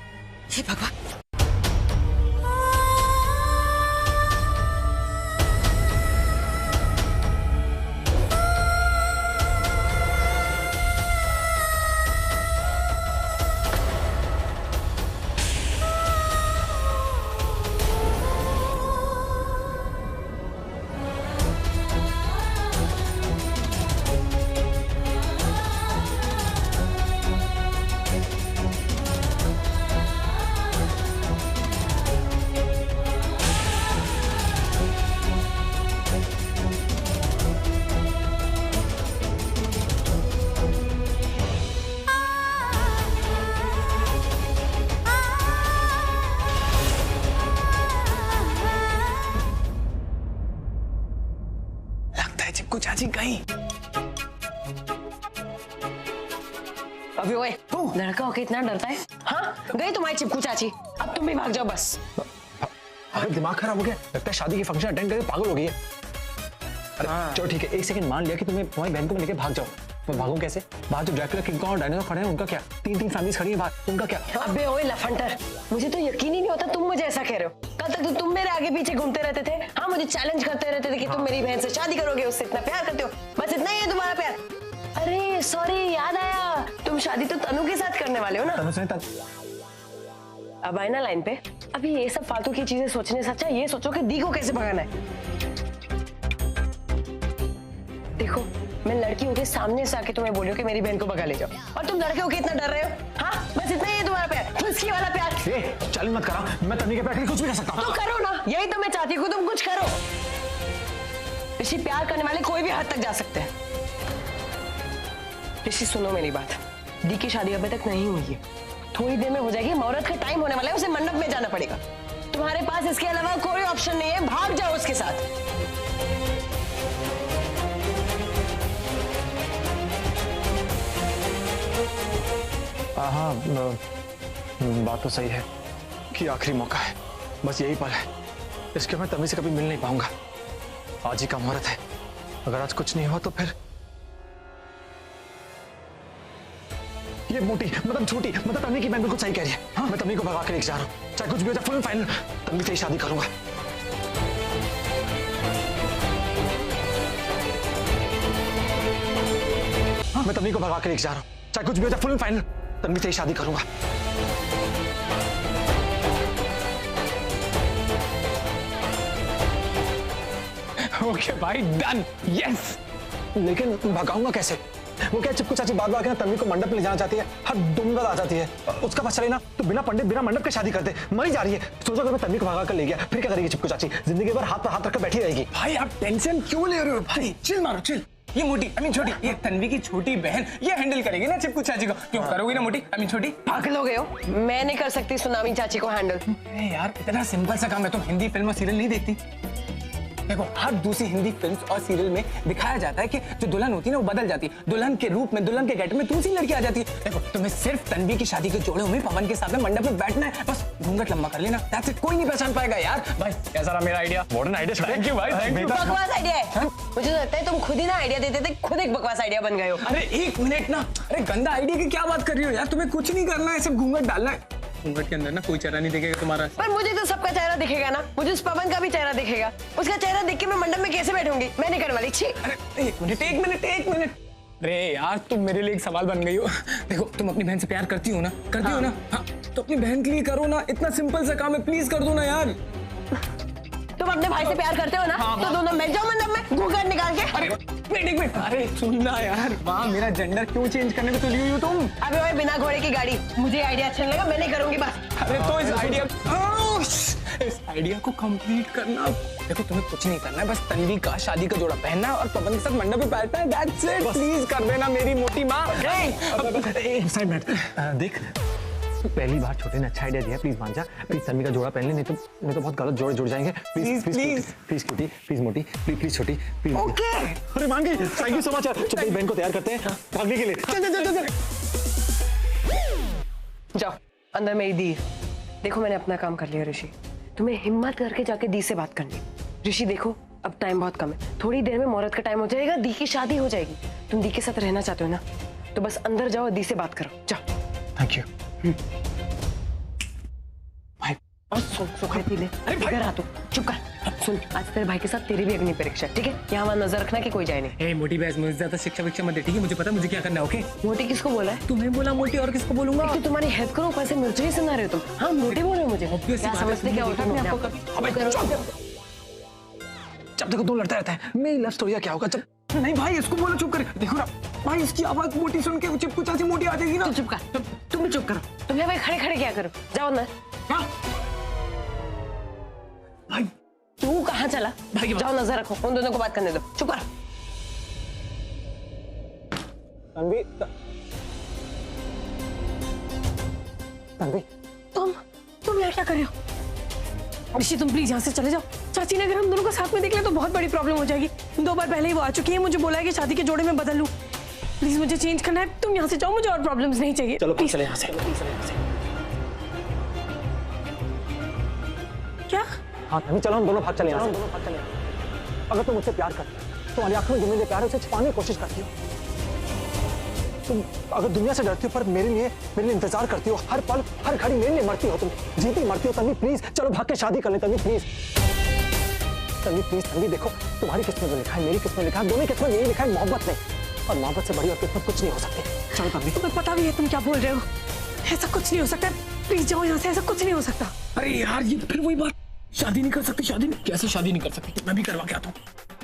हे भगवान। चिपकू चाची गई। अभी ओए, लड़का होके इतना डरता है? हाँ, गई तुम्हारी चिपकू चाची, अब तुम भी भाग जाओ बस। अरे दिमाग खराब हो गया, लगता है शादी के फंक्शन अटेंड करके पागल हो गई है। अरे चलो ठीक है, एक सेकंड मान लिया कि तुम्हें तुम्हारी बहन को लेके भाग जाओ, मैं भागूं कैसे? बाहर जो ड्रैकुला, किंग कॉन्ग और डायनासोर खड़े हैं उनका क्या? तीन फैमिलीज खड़ी हैं बाहर, उनका क्या? अबे ओए लफंटर, मुझे तो यकीन ही नहीं होता तुम मुझे ऐसा कह रहे हो। कल तक तो तुम मेरे आगे पीछे घूमते रहते थे, हाँ मुझे चैलेंज करते रहते थे कि तुम मेरी बहन से शादी करोगे, उससे इतना प्यार करते हो, बस इतना ही है तुम्हारा प्यार। अरे सॉरी, याद आया, तुम शादी तो तनु के साथ करने वाले हो ना? अब आए ना लाइन पे। अभी ये सब फालतू की चीजें सोचने से अच्छा ये सोचो कि दी को कैसे भगाना है। देखो, मैं लड़की होके सामने से आके तुम्हें बोलियो कि मेरी बहन को भगा ले जाओ, और तुम लड़के होके इतना डर रहे हो। हाँ बस इतना ही है तुम्हारा प्यार, खुशी वाला प्यार। चल मत करा, मैं तन्वी के प्यार के लिए कुछ भी कर सकता हूँ। तो करो ना, यही तो मैं चाहती हूँ, तुम कुछ करो। ऋषि, प्यार करने वाले कोई भी हद तक जा सकते हैं। ऋषि सुनो मेरी बात, दी की शादी अभी तक नहीं हुई है, थोड़ी देर में हो जाएगी, मुहूर्त का टाइम होने वाला है, उसे मंडप में जाना पड़ेगा। तुम्हारे पास इसके अलावा कोई ऑप्शन नहीं है, भाग जाओ उसके साथ। हाँ, बात तो सही है कि आखिरी मौका है, बस यही पल है, इसके मैं तन्वी से कभी मिल नहीं पाऊंगा। आज ही का मुहूर्त है, अगर आज कुछ नहीं हुआ तो फिर ये मोटी मतलब छोटी मतलब तन्वी की बहन बिल्कुल सही कह रही है। हाँ, मैं तन्वी को भगा के लेके जा रहा हूँ, चाहे कुछ भी हो जाए, फुल एंड फाइनल तन्वी से ही शादी करूंगा। हाँ, मैं तन्वी को भगा के लेके जा रहा हूँ, चाहे कुछ भी हो जाए, फुल एंड फाइनल तन्वी से ही शादी करूंगा। ओके भाई, डन, यस। लेकिन भगाऊंगा कैसे? वो क्या चिपकू चाची बात बात तन्वी को मंडप में ले जाना चाहती है, हर दुमगल आ जाती है, उसका पता चले ना तो बिना पंडित बिना मंडप के शादी करते, मरी जा रही है। सोचो अगर मैं तन्वी को भगा कर ले गया, फिर क्या करेगी चिपकू चाची? जिंदगी भर हाथ पर हाथ रखकर बैठी रहेगी। भाई आप टेंशन क्यों ले रहे हो भाई? चिल मारो, चिल। ये मोटी छोटी, ये तन्वी की छोटी बहन ये हैंडल करेगी ना चिपकू चाची को, क्यों करोगी ना मोटी छोटी? पागल हो गए हो, मैं नहीं कर सकती सुनामी चाची को हैंडल। अरे यार इतना सिंपल सा काम है, तुम हिंदी फिल्म और सीरियल नहीं देखती? देखो हर दूसरी हिंदी फिल्म्स और सीरियल में दिखाया जाता है कि जो दुल्हन होती है ना वो बदल जाती है, दुल्हन के रूप में, दुल्हन के गेट में दूसरी लड़की आ जाती है। देखो तुम्हें सिर्फ तन्वी की शादी के जोड़े में पवन के साथ में मंडप में बैठना है, बस घूंघट लंबा कर लेना, दैट्स इट, कोई नहीं पहचान पाएगा। यार भाई कैसा रहा मेरा idea? Modern idea. Thank you भाई, थैंक यू। बकवास आइडिया है, मुझे तो लगता है तुम खुद ही ना आइडिया देते थे, खुद एक बकवास आइडिया बन गए हो। अरे एक मिनट ना, अरे गंदा आइडिया की क्या बात कर रही हो यार? तुम्हें कुछ नहीं करना है, सिर्फ घूंघट डालना है, घूंघट के अंदर ना कोई चेहरा नहीं दिखेगा तुम्हारा। पर मुझे तो सबका चेहरा दिखेगा ना, मुझे उस पवन का भी चेहरा दिखेगा, उसका चेहरा देख के मैं मंडप में कैसे बैठूंगी? मैं नहीं करने वाली। छी। अरे एक मिनट। अरे यार तुम मेरे लिए एक सवाल बन गई हो। देखो तुम अपनी बहन से प्यार करती हो ना? करती हो ना? हाँ, तो अपनी बहन के लिए करो ना, इतना सिंपल सा काम है, प्लीज कर दो ना यार। तुम अपने भाई से प्यार करते हो ना? तो दोनों बैठ जाओ मंडप में घूंघट निकाल के। अरे एक मिनट, अरे सुनना यार, वहाँ मेरा जेंडर क्यों चेंज करने में तुली हुई हो तुम? अबे ओए बिना घोड़े की गाड़ी, मुझे आइडिया अच्छा नहीं लगा, मैं नहीं करूंगी बस। अरे तो इस आइडिया इस आइडिया को कंप्लीट करना। देखो तुम्हें कुछ नहीं करना है, बस तन्वी का शादी का जोड़ा पहनना और पवन के साथ मंडप पे बैठना है। That's it. प्लीज कर देना मेरी मोटी माँ। साइड बैठ। देख पहली बार छोटे ने अच्छा आइडिया दिया, प्लीज मान जा। प्लीज तन्वी का जोड़ा पहन ले, नहीं तो बहुत गलत जोड़े जुड़ जाएंगे। प्लीज प्लीज प्लीज छोटी, प्लीज मोटी, प्लीज छोटी, प्लीज। ओके। अरे मान गई, थैंक यू सो मच। चल बहन को तैयार करते हैं भागने के लिए। चल। जाओ अंदर मेरी दी। देखो मैंने अपना काम कर लिया ऋषि, तुम्हें हिम्मत करके जाके दी से बात करनी। ऋषि देखो अब टाइम बहुत कम है, थोड़ी देर में मुहूर्त का टाइम हो जाएगा, दी की शादी हो जाएगी। तुम दी के साथ रहना चाहते हो ना, तो बस अंदर जाओ, दी से बात करो। जाओ। Thank you. भाई और सुख है ले। अरे इधर आ तू, चुप कर। सुन, आज तेरे भाई के साथ तेरी भी अग्नि परीक्षा, ठीक है? यहाँ वहाँ नजर रखना कि कोई जाए नहीं। मोटी बहस, मुझे ज्यादा शिक्षा विक्षा मत दे, ठीक है? मुझे पता है मुझे क्या करना है। ओके? मोटी किसको बोला है? तुम्हें बोला मोटी, और किसको बोलूंगा? तो तुम्हारी हेल्प करो, कैसे मिर्ची सुना रहे हो तुम? हाँ मोटी बोल रहे हो मुझे। क्या समझते क्या होता है आपको कभी? जब देखो तुम लड़ता रहता है, मेरी लव स्टोरी क्या होगा जब। नहीं भाई इसको बोलो चुप कर। देखो ना भाई, इसकी आवाज मोटी सुन के चिपकू चाची मोटी आ जाएगी ना। तुम चुप कर, तुम भी चुप करो। तुम्हें भाई खड़े खड़े क्या करो? जाओ अंदर। भाई तू कहाँ चला? भाई जाओ नजर रखो, उन दोनों को बात करने दो। चुप कर। तन्वी, तन्वी तुम यहाँ क्या कर रहे हो? ऋषि तुम प्लीज यहाँ से चले जाओ। चाची ने अगर हम दोनों को साथ में देख लिया तो बहुत बड़ी प्रॉब्लम हो जाएगी। 2 बार पहले ही वो आ चुकी है, मुझे बोला है कि शादी के जोड़े में बदल लूं। प्लीज मुझे चेंज करना है, तुम यहाँ से जाओ, मुझे और प्रॉब्लम्स नहीं चाहिए। चलो चले यहाँ से। क्या? हाँ तन्वी चलो हम दोनों भाग चले यहाँ से। अगर तुम मुझसे प्यार करती हो, तुम्हारी आंखों में जो मेरे प्यार है उसे छिपाने की कोशिश करती हो। तुम अगर दुनिया से डरती हो पर मेरे लिए इंतजार करती हो, हर पल हर घड़ी मेरे लिए मरती हो, तुम जीती मरती हो। तन्वी प्लीज चलो भाग के शादी कर ले। Tanvi please, Tanvi please. तन्वी देखो तुम्हारी किस्मत में लिखा है, मेरी किस्मत में लिखा है, दोनों किस्मत यही लिखा है मोहब्बत में, और मोहब्बत से बड़ी और किस्मत कुछ नहीं हो सकती। चलो तन्वी। तुम्हें पता भी है तुम क्या बोल रहे हो? ऐसा कुछ नहीं हो सकता, प्लीज जाओ यहाँ से, ऐसा कुछ नहीं हो सकता। अरे यार ये फिर वही बात, शादी नहीं कर सकती। शादी कैसे शादी नहीं कर सकती? मैं भी करवा के आता हूँ।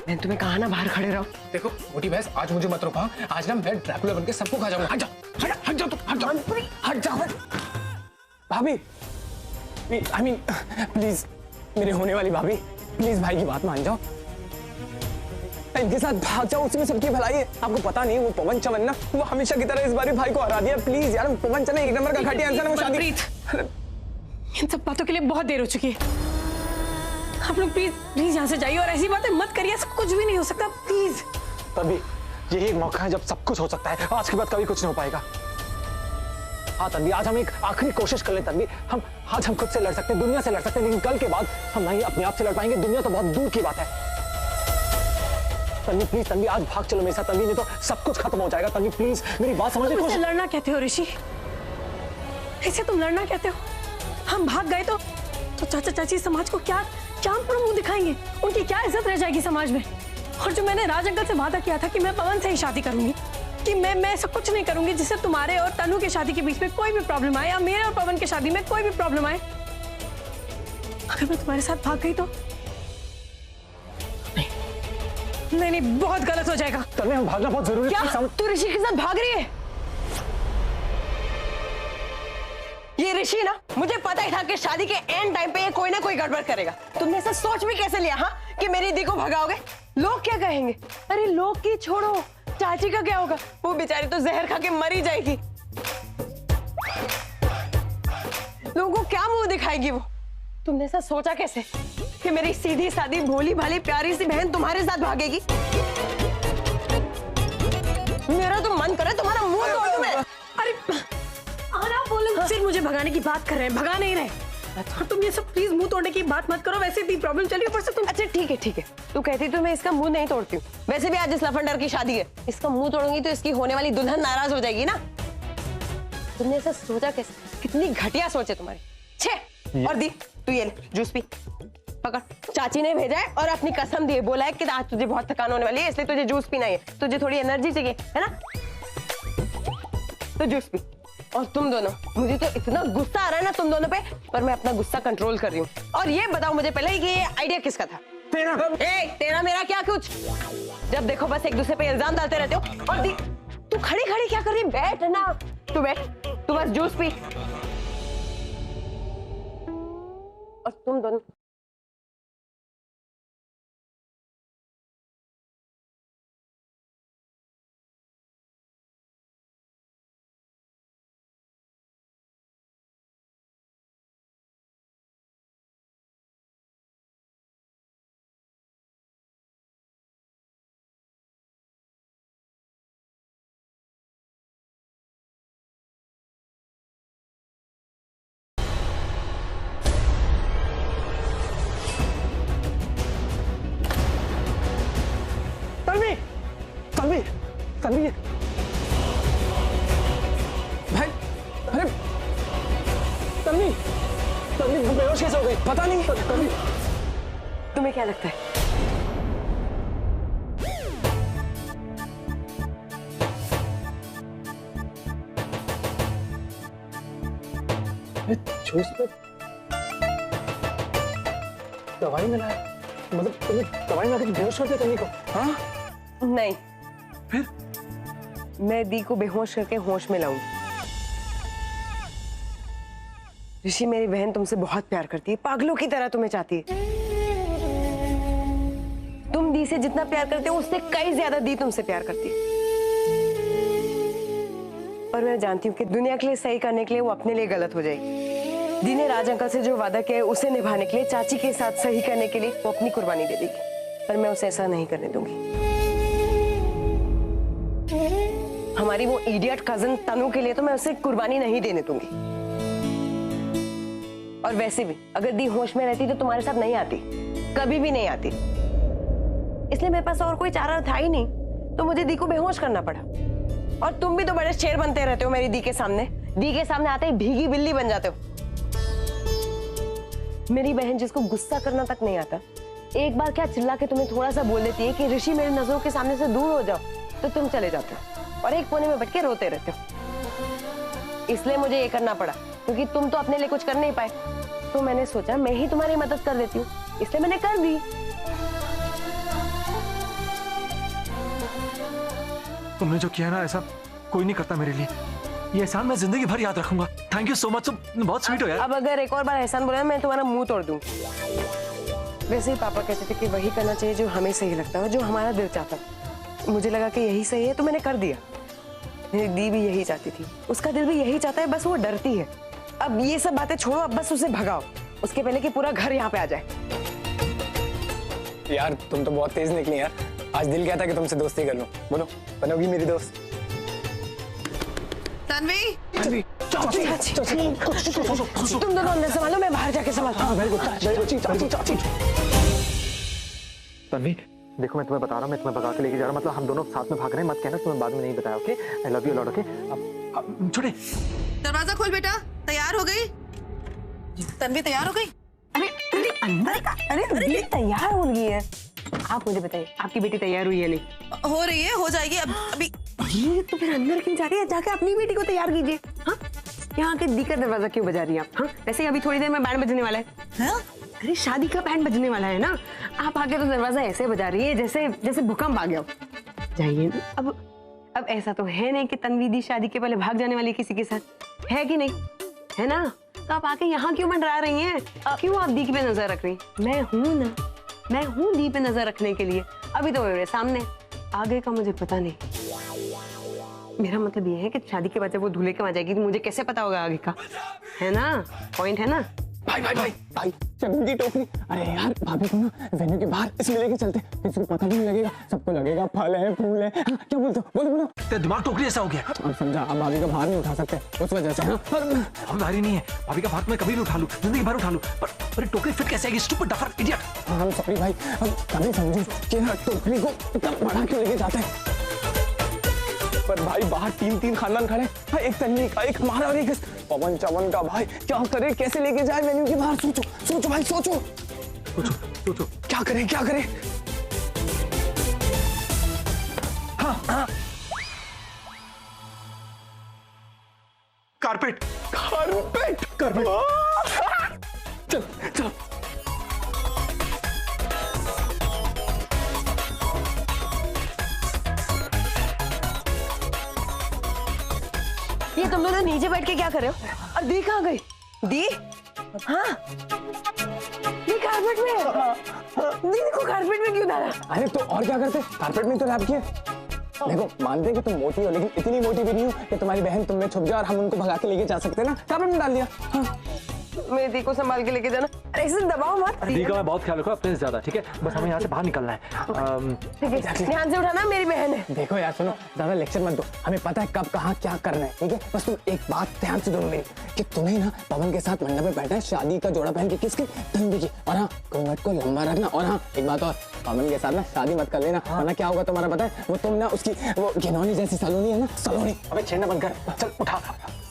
मैंने तुम्हें कहा ना बाहर खड़े रहो। देखो मोटी बहस, आज मुझे मत रोका। आज ना मैं ड्रैकुला बनके सबको खा जाऊंगा। हट जाओ तुम, हट जाओ। भाभी, आई मीन प्लीज मेरे होने वाली भाभी, प्लीज भाई की बात मान जाओ, इनके साथ भाग जाओ, उसी में सबकी भलाई है। आपको पता नहीं वो पवन चमन ना, वो हमेशा की तरह इस बार भी भाई को हरा दिया। प्लीज यार, पवन चमन 1 नंबर का घटिया इंसान है। वो शादी इन सब बातों के लिए बहुत देर हो चुकी है। आप लोग प्लीज यहाँ से जाइए और ऐसी बातें मत करिए, ऐसा कुछ भी नहीं हो सकता, प्लीज। तभी यही एक मौका है जब सब कुछ हो सकता है। आज के बाद कभी कुछ नहीं हो पाएगा। हाँ तन्वी, आज हम एक आखिरी कोशिश कर ले तन्वी। आज हम खुद से लड़ सकते हैं, दुनिया से लड़ सकते हैं, लेकिन कल के बाद हम नहीं अपने आप से लड़ पाएंगे। दुनिया तो बहुत दूर की बात है। तन्वी प्लीज, तन्वी आज भाग चलो मेरे साथ। तन्वी नहीं तो सब कुछ खत्म हो जाएगा। तन्वी प्लीज मेरी बात समझ। तुम इसे लड़ना कहते हो ऋषि? इसे तुम लड़ना कहते हो? हम भाग गए तो चाचा चाची समाज को क्या मुंह दिखाएंगे? उनकी क्या इज्जत रह जाएगी समाज में? और जो मैंने राज अंकल से वादा किया था कि मैं पवन से ही शादी करूंगी, कि मैं ऐसा कुछ नहीं करूंगी जिससे तुम्हारे और तनु की शादी के बीच में कोई भी प्रॉब्लम आए, या मेरे और पवन की शादी में कोई भी प्रॉब्लम आए। अगर मैं तुम्हारे साथ भाग गई तो नहीं, बहुत गलत हो जाएगा। तन्वी हम भागना बहुत जरूरी है। क्या तू ऋषि के साथ भाग रही है? ये ऋषि ना, मुझे पता ही था कि शादी के एंड टाइम पे ये कोई ना कोई गड़बड़ करेगा। तुमने ऐसा सोच भी कैसे लिया? हाँ कि मेरी दी को भगाओगे? लोग क्या कहेंगे? अरे लोग की छोड़ो, चाची का क्या होगा? वो बेचारी तो जहर खा के मर ही जाएगी। लोगों को क्या मुंह दिखाएगी वो? तुमने ऐसा सोचा कैसे कि मेरी सीधी सादी भोली भाली प्यारी सी बहन तुम्हारे साथ भागेगी? मेरा तो मन करे तुम्हारा मुंह तोड़ दूं मैं। अरे बोलो, सिर्फ मुझे भगाने की बात कर रहे हैं, भगा नहीं रहे। और तुम ये सब प्लीज मुंह तोड़ने की बात मत करो, वैसे भी प्रॉब्लम चली ऊपर से तुम। अच्छा ठीक है, तू कहती तो मैं इसका मुंह नहीं तोड़ती हूँ। वैसे भी आज इस लफंडर की शादी है, इसका मुंह तोड़ूंगी तो इसकी होने वाली दुल्हन नाराज हो जाएगी ना। तुमने ऐसा सोचा कैसे? कितनी घटिया सोच है तुम्हारी। छे। और दी तू ये ले जूस पी, पकड़। चाची ने भेजा है और अपनी कसम दी, बोला है कि आज तुझे बहुत थकान होने वाली है, इसलिए तुझे जूस पीना है, तुझे थोड़ी एनर्जी चाहिए, है ना? तो जूस पी। और तुम दोनों, मुझे तो इतना गुस्सा आ रहा है ना तुम दोनों पे, पर मैं अपना गुस्सा कंट्रोल कर रही हूँ। और ये बताओ मुझे पहले कि ये आइडिया किसका था? तेरा मेरा क्या कुछ? जब देखो बस एक दूसरे पे इल्जाम डालते रहते हो। और तू खड़ी खड़ी क्या कर रही? बैठ ना, तू बैठ, तू बस जूस पी। और तुम दोनों तन्वी, तन्वी, तन्वी, भाई, अरे, तन्वी, तन्वी बेहोश कैसे हो गई? पता नहीं, तन्वी। तुम्हें क्या लगता है? जूस में दवाई मिलाया, मतलब तुम्हें दवाई मिला के बेहोश कर दिया तन्वी को? हाँ? नहीं। फिर? मैं दी को बेहोश करके होश में लाऊंगी। ऋषि, मेरी बहन तुमसे बहुत प्यार करती है, पागलों की तरह तुम्हें चाहती है। तुम दी से जितना प्यार करते हो उससे कई ज्यादा दी तुमसे प्यार करती है। पर मैं जानती हूँ कि दुनिया के लिए सही करने के लिए वो अपने लिए गलत हो जाएगी। दी ने राज अंकल से जो वादा किया है उसे निभाने के लिए, चाची के साथ सही करने के लिए वो अपनी कुर्बानी दे देगी, पर मैं उसे ऐसा नहीं करने दूंगी। हमारी वो इडियट कजन तनु के लिए तो मैं उसे कुर्बानी नहीं देने दूंगी। और वैसे भी अगर दी होश में रहती तो तुम्हारे साथ नहीं आती, कभी भी नहीं आती। इसलिए मेरे पास और कोई चारा था ही नहीं, तो मुझे दी को बेहोश करना पड़ा। और तुम भी तो बड़े शेर बनते रहते हो मेरी दी के सामने। दी के सामने आते ही भीगी बिल्ली बन जाते हो। मेरी बहन जिसको गुस्सा करना तक नहीं आता, एक बार क्या चिल्ला के तुम्हें थोड़ा सा बोल देती है कि ऋषि मेरी नजरों के सामने से दूर हो जाओ, तो तुम चले जाते हो और एक कोने में बैठ के रोते रहते हो। इसलिए मुझे ये करना पड़ा, क्योंकि तुम तो अपने लिए कुछ कर नहीं पाए। तो मैंने सोचा मैं ही तुम्हारी मदद कर देती हूँ, इसलिए मैंने कर दी। तुमने जो किया ना, ऐसा कोई नहीं करता मेरे लिए। ये एहसान मैं जिंदगी भर याद रखूंगा। थैंक यू सो मच, तुम बहुत स्वीट हो यार। अब अगर एक और बार एहसान बोला मैं तुम्हारा मुंह तोड़ दूंगी। वैसे ही पापा कहते थे कि वही करना चाहिए जो हमें सही लगता है, जो हमारा दिल चाहता है। मुझे लगा कि यही सही है तो मैंने कर दिया। मेरी दी भी यही चाहती थी, उसका दिल भी यही चाहता है, बस वो डरती है। अब ये सब बातें छोड़ो, अब बस उसे भगाओ, उसके पहले कि पूरा घर यहाँ पे आ जाए। यार तुम तो बहुत तेज निकली यार। आज दिल क्या था कि तुमसे दोस्ती कर लूं। बोलो, बनोगी मेरी दोस्त? तन्वी, तुम दोनों अंदर संभालो, मैं बाहर जाके संभालता हूँ। तन्वी, देखो मैं तुम्हें बता रहा हूँ, मैं तुम्हें भगा के लेके जा रहा हूँ। मतलब हम दोनों साथ में भाग रहे हैं, मत कहना तुम्हें बाद में नहीं बताया। Okay, I love you lot. Okay, अब छोड़े। दरवाजा खोल बेटा। तैयार हो गई? तन्वी तैयार हो गई? अरे अंदर का, अरे दी तैयार हो गई है। आप मुझे बताइए, आपकी बेटी तैयार हुई है नहीं? हो रही है, हो जाएगी अभी। ये तो फिर अंदर क्यों जा रही है? जाके अपनी बेटी को तैयार कीजिए। हाँ, यहाँ के दी का दरवाजा क्यों बजा रही है आप? हाँ, वैसे अभी थोड़ी देर में बैंड बजने वाला है। हाँ? अरे शादी का बैंड बजने वाला है ना, आप आके तो दरवाजा ऐसे बजा रही है जैसे जैसे भूकंप आ गया हो। जाइए ना। अब ऐसा तो है नहीं कि तन्वी दी शादी के पहले भाग जाने वाली किसी के साथ, है कि नहीं? है ना? तो आप आके यहाँ क्यों मंडरा रही हैं? क्यों आप दी पे नजर रख रही? मैं हूँ ना, मैं हूँ दी पे नजर रखने के लिए। अभी तो मेरे सामने, आगे का मुझे पता नहीं। मेरा मतलब ये है कि शादी के बाद जब वो दूल्हे के वहां जाएगी तो मुझे कैसे पता होगा आगे का? है ना? पॉइंट है ना? भाई भाई भाई भाई, चमन की टोकरी। अरे यार भाभी को ना वेन्यू के बाहर इसमें लेके चलते, किसी को पता भी नहीं लगेगा, सबको लगेगा फल है फूल है। हाँ, क्या बोलते हो? बोलो बोलो। तेरा दिमाग टोकरी ऐसा हो गया? अब समझा, अब भाभी का भार नहीं उठा सकते उस वजह से। हाँ, हम भारी नहीं है, भाभी का भार मैं कभी भी उठा लूं, जिंदगी भर उठा लूं, पर टोकरी फिट कैसे आएगी? Stupid duffer idiot. हम सॉरी भाई, हम कभी समझे कि टोकरी को इतना बड़ा क्यों लेके जाते हैं। पर भाई बाहर तीन खानदान खड़े, भाई एक तन्वी का, एक हमारा और एक पवन चवन का। भाई क्या करे, कैसे लेके जाए वेन्यू के बाहर? सोचो सोचो भाई, सोचो सोचो क्या करें क्या करें। हाँ हाँ, कारपेट कारपेट कारपेट। चल चल। ये तुम लोग नीचे बैठ के क्या कर रहे हो? और दी कहाँ गई? दी? हाँ, कारपेट में दीदी को कारपेट में क्यों डाला? अरे तो और क्या करते, कारपेट में तो लैप किए। देखो मानते कि तुम मोटी हो, लेकिन इतनी मोटी भी नहीं हो कि तुम्हारी बहन तुम में छुप जाए और हम उनको भगा के लेके जा सकते ना, कारपेट में डाल दिया। हाँ। मेरी दी को संभाल के लेके जाना, अरे ऐसे दबाओ मत। दी का मैं बहुत ख्याल रखो, अपने से ज्यादा, ठीक है? बस हमें यहाँ से बाहर निकलना है। ठीक है, ध्यान से उठाना, मेरी बहन है। देखो यार सुनो, ज्यादा लेक्चर मत दो, हमें पता है कब कहाँ क्या करना है, ठीक है? बस तुम एक बात ध्यान से दोनों मेरी, कि तुम्हें ना पवन के साथ मंडप में बैठा है, शादी का जोड़ा पहन के, किसकी? तन्वी की। और हाँ, घूंघट को लंबा रखना। और हाँ, एक बात और, पवन के साथ ना शादी मत कर लेना, वरना क्या होगा तुम्हारा पता है? वो तुम ना उसकी वो घिनौनी जैसी सलोनी है ना, सलोनी। अबे छेड़ना बंद कर, चल उठा,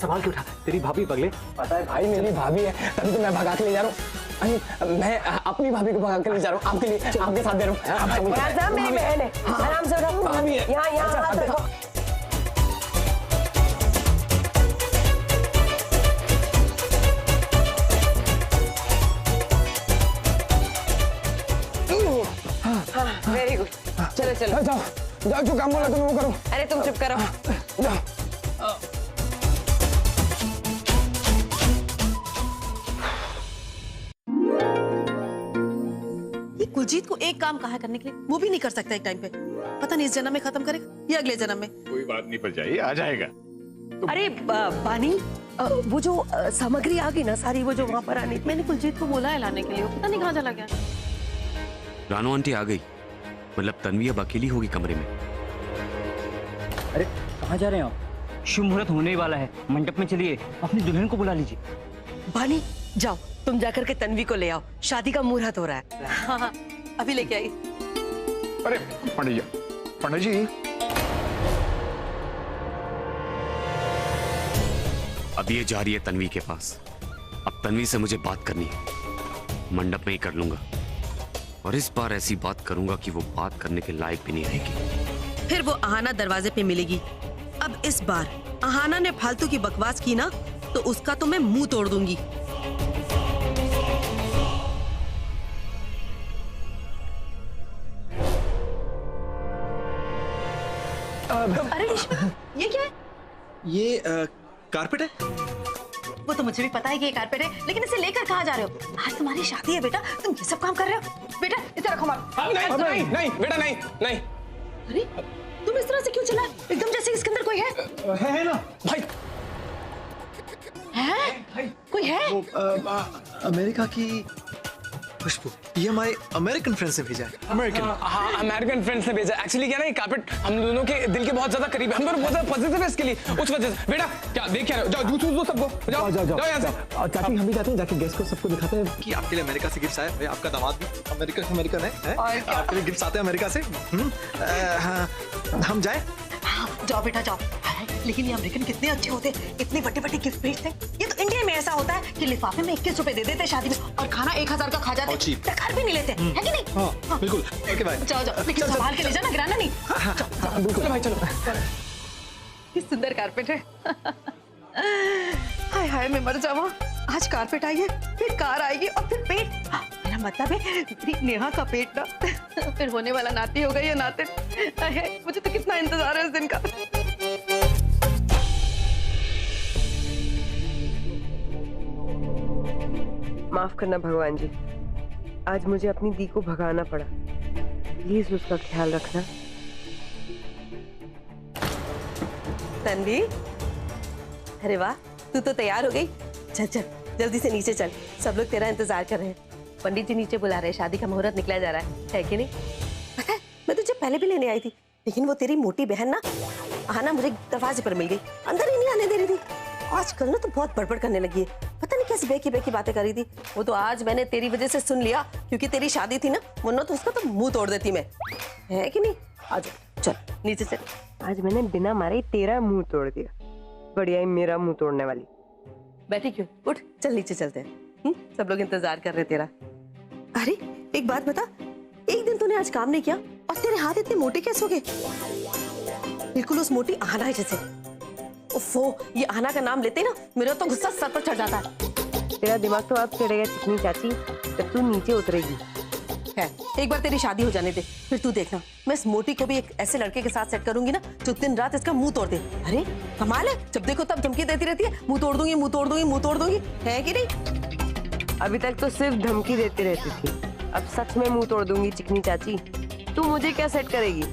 संभाल के उठा। तेरी भाभी पगले, पता है भाई मेरी भाभी है, तभी तो मैं भगा के ले जा रहा हूँ। मैं अपनी भाभी को भगा के ले जा रहा हूँ, आपके लिए, आपके साथ दे रहा हूँ। मेरी बहन है, आराम से उठो। यहाँ हाथ रखो। वेरी गुड, चलो चलो जाओ जाओ, जो काम बोला तुम वो करो। अरे तुम चुप करो। जाओ। कुलजीत को एक काम कहा करने के लिए, वो भी नहीं कर सकता एक टाइम पे। पता नहीं इस जन्म में खत्म करेगा या अगले जन्म में। कोई बात नहीं परजाई, आ जाएगा। अरे पानी, वो जो सामग्री आ गई ना सारी, वो जो वहाँ पर आनी, मैंने कुलजीत को बोला है लाने के लिए, पता नहीं कहाँ चला गया। रानू आंटी आ गई, मतलब तन्वी अब अकेली होगी कमरे में। अरे कहाँ जा रहे हैं आप? शुभ मुहूर्त होने ही वाला है, मंडप में चलिए, अपनी दुल्हन को बुला लीजिए। पानी जाओ, तुम जाकर के तन्वी को ले आओ, शादी का मुहूर्त हो रहा है। हाँ हाँ, अभी लेके आई। अरे पंडित जी, अब ये जा रही है तन्वी के पास। अब तन्वी से मुझे बात करनी है, मंडप में ही कर लूंगा, और इस बार ऐसी बात करूंगा कि वो बात करने के लायक भी नहीं रहेगी। फिर वो आहाना दरवाजे पे मिलेगी। अब इस बार आहाना ने फालतू की बकवास की ना, तो उसका तो मैं मुंह तोड़ दूंगी। अरे ये क्या है? ये कारपेट है। वो तो मुझे भी पता है कि ये कारपेट है, लेकिन इसे लेकर कहाँ जा रहे हो? आज तुम्हारी शादी है बेटा, तुम ये सब काम कर रहे हो? बेटा इसे रखो मत। नहीं नहीं बेटा, नहीं नहीं। अरे तुम इस तरह से क्यों चला? एकदम जैसे इसके अंदर कोई है ना भाई। है? कोई है? अमेरिका की खुशबू, ये हमारे अमेरिकन फ्रेंड से भेजा है। हाँ, अमेरिकन फ्रेंड से भेजा। एक्चुअली क्या ना, ये कारपेट हम दोनों के दिल के बहुत ज्यादा करीब है, हम दोनों बहुत ज्यादा पॉजिटिव है इसके लिए, उस वजह से। बेटा क्या देख क्या रहे हो? जाओ जूस दो सबको, जाओ जाओ जाओ यहाँ से। चाची हम भी जाते हैं, जाके गेस्ट को सबको दिखाते हैं कि आपके लिए अमेरिका से गिफ्ट आए। भाई आपका दामाद भी अमेरिकन है? आपके लिए गिफ्ट आते हैं अमेरिका से। हम जाए? जाओ बेटा जाओ। लेकिन ये अमेरिकन कितने अच्छे होते हैं, इतने बड़े बड़े गिफ्ट भेजते हैं। ये तो इंडिया में ऐसा होता है कि लिफाफे में 21 रुपए दे देते शादी में, और खाना 1000 का खा जाते हैं, टकार भी नहीं लेते, है कि नहीं? हाँ बिल्कुल। Okay bye. जाओ जाओ, लेकिन संभाल के ले जाना, गिराना नहीं। बिल्कुल भाई, चलो। किस सुंदर कारपेट है। हाय हाय मैं मर जाऊँ। आज कारपेट आई है, फिर कार आएगी, और फिर पेट। मेरा मतलब है मेरी नेहा का पेट ना फिर होने वाला नाती होगा या नाते। मुझे तो कितना इंतजार है इस दिन का। माफ करना भगवान जी, आज मुझे अपनी दी को भगाना पड़ा, प्लीज उसका ख्याल रखना। तन्वी, अरे वाह, तू तो तैयार हो गई। चल चल जल्दी से नीचे चल, सब लोग तेरा इंतजार कर रहे हैं। पंडित जी नीचे बुला रहे हैं, शादी का मुहूर्त निकला जा रहा है कि नहीं? पता है मैं तुझे पहले भी लेने आई थी, लेकिन वो तेरी मोटी बहन ना आना मुझे दरवाजे पर मिल गई, अंदर ही नहीं आने दे रही थी। आजकल ना तो बहुत बड़बड़ करने लगी है, पता नहीं कैसी बेकी बेकी बातें कर रही थी। वो तो आज मैंने तेरी वजह से सुन लिया, क्योंकि तेरी शादी थी ना, वरना तो उसका तो मुंह तोड़ देती मैं, है कि नहीं? आज चल नीचे चल। आज मैंने बिना मारे तेरा मुंह तोड़ दिया, बढ़िया ही मेरा मुंह तोड़ने वाली। बैठी क्यों? उठ चल नीचे चलते हैं, सब लोग इंतजार कर रहे तेरा। अरे एक बात बता, एक दिन तूने आज काम नहीं किया और तेरे हाथ इतने मोटे कैसे हो गए? बिल्कुल उस मोटी आना है जैसे। उफ़ो, ये आना का नाम लेते ना मेरा तो गुस्सा सर पर चढ़ जाता है। तेरा दिमाग तो अब चढ़ेगा चिकनी चाची, जब तू नीचे उतरेगी। है, एक बार तेरी शादी हो जाने दे, फिर तू देखना, मैं इस मोटी को भी एक ऐसे लड़के के साथ सेट करूंगी ना जो दिन रात इसका मुंह तोड़ दे। अरे कमाल है, जब देखो तब धमकी देती रहती है, मुंह तोड़ दूंगी, मुंह तोड़ दूंगी, मुंह तोड़ दूंगी, है कि नहीं? अभी तक तो सिर्फ धमकी देती रहती थी, अब सच में मुंह तोड़ दूंगी चिकनी चाची। तू मुझे क्या सेट करेगी?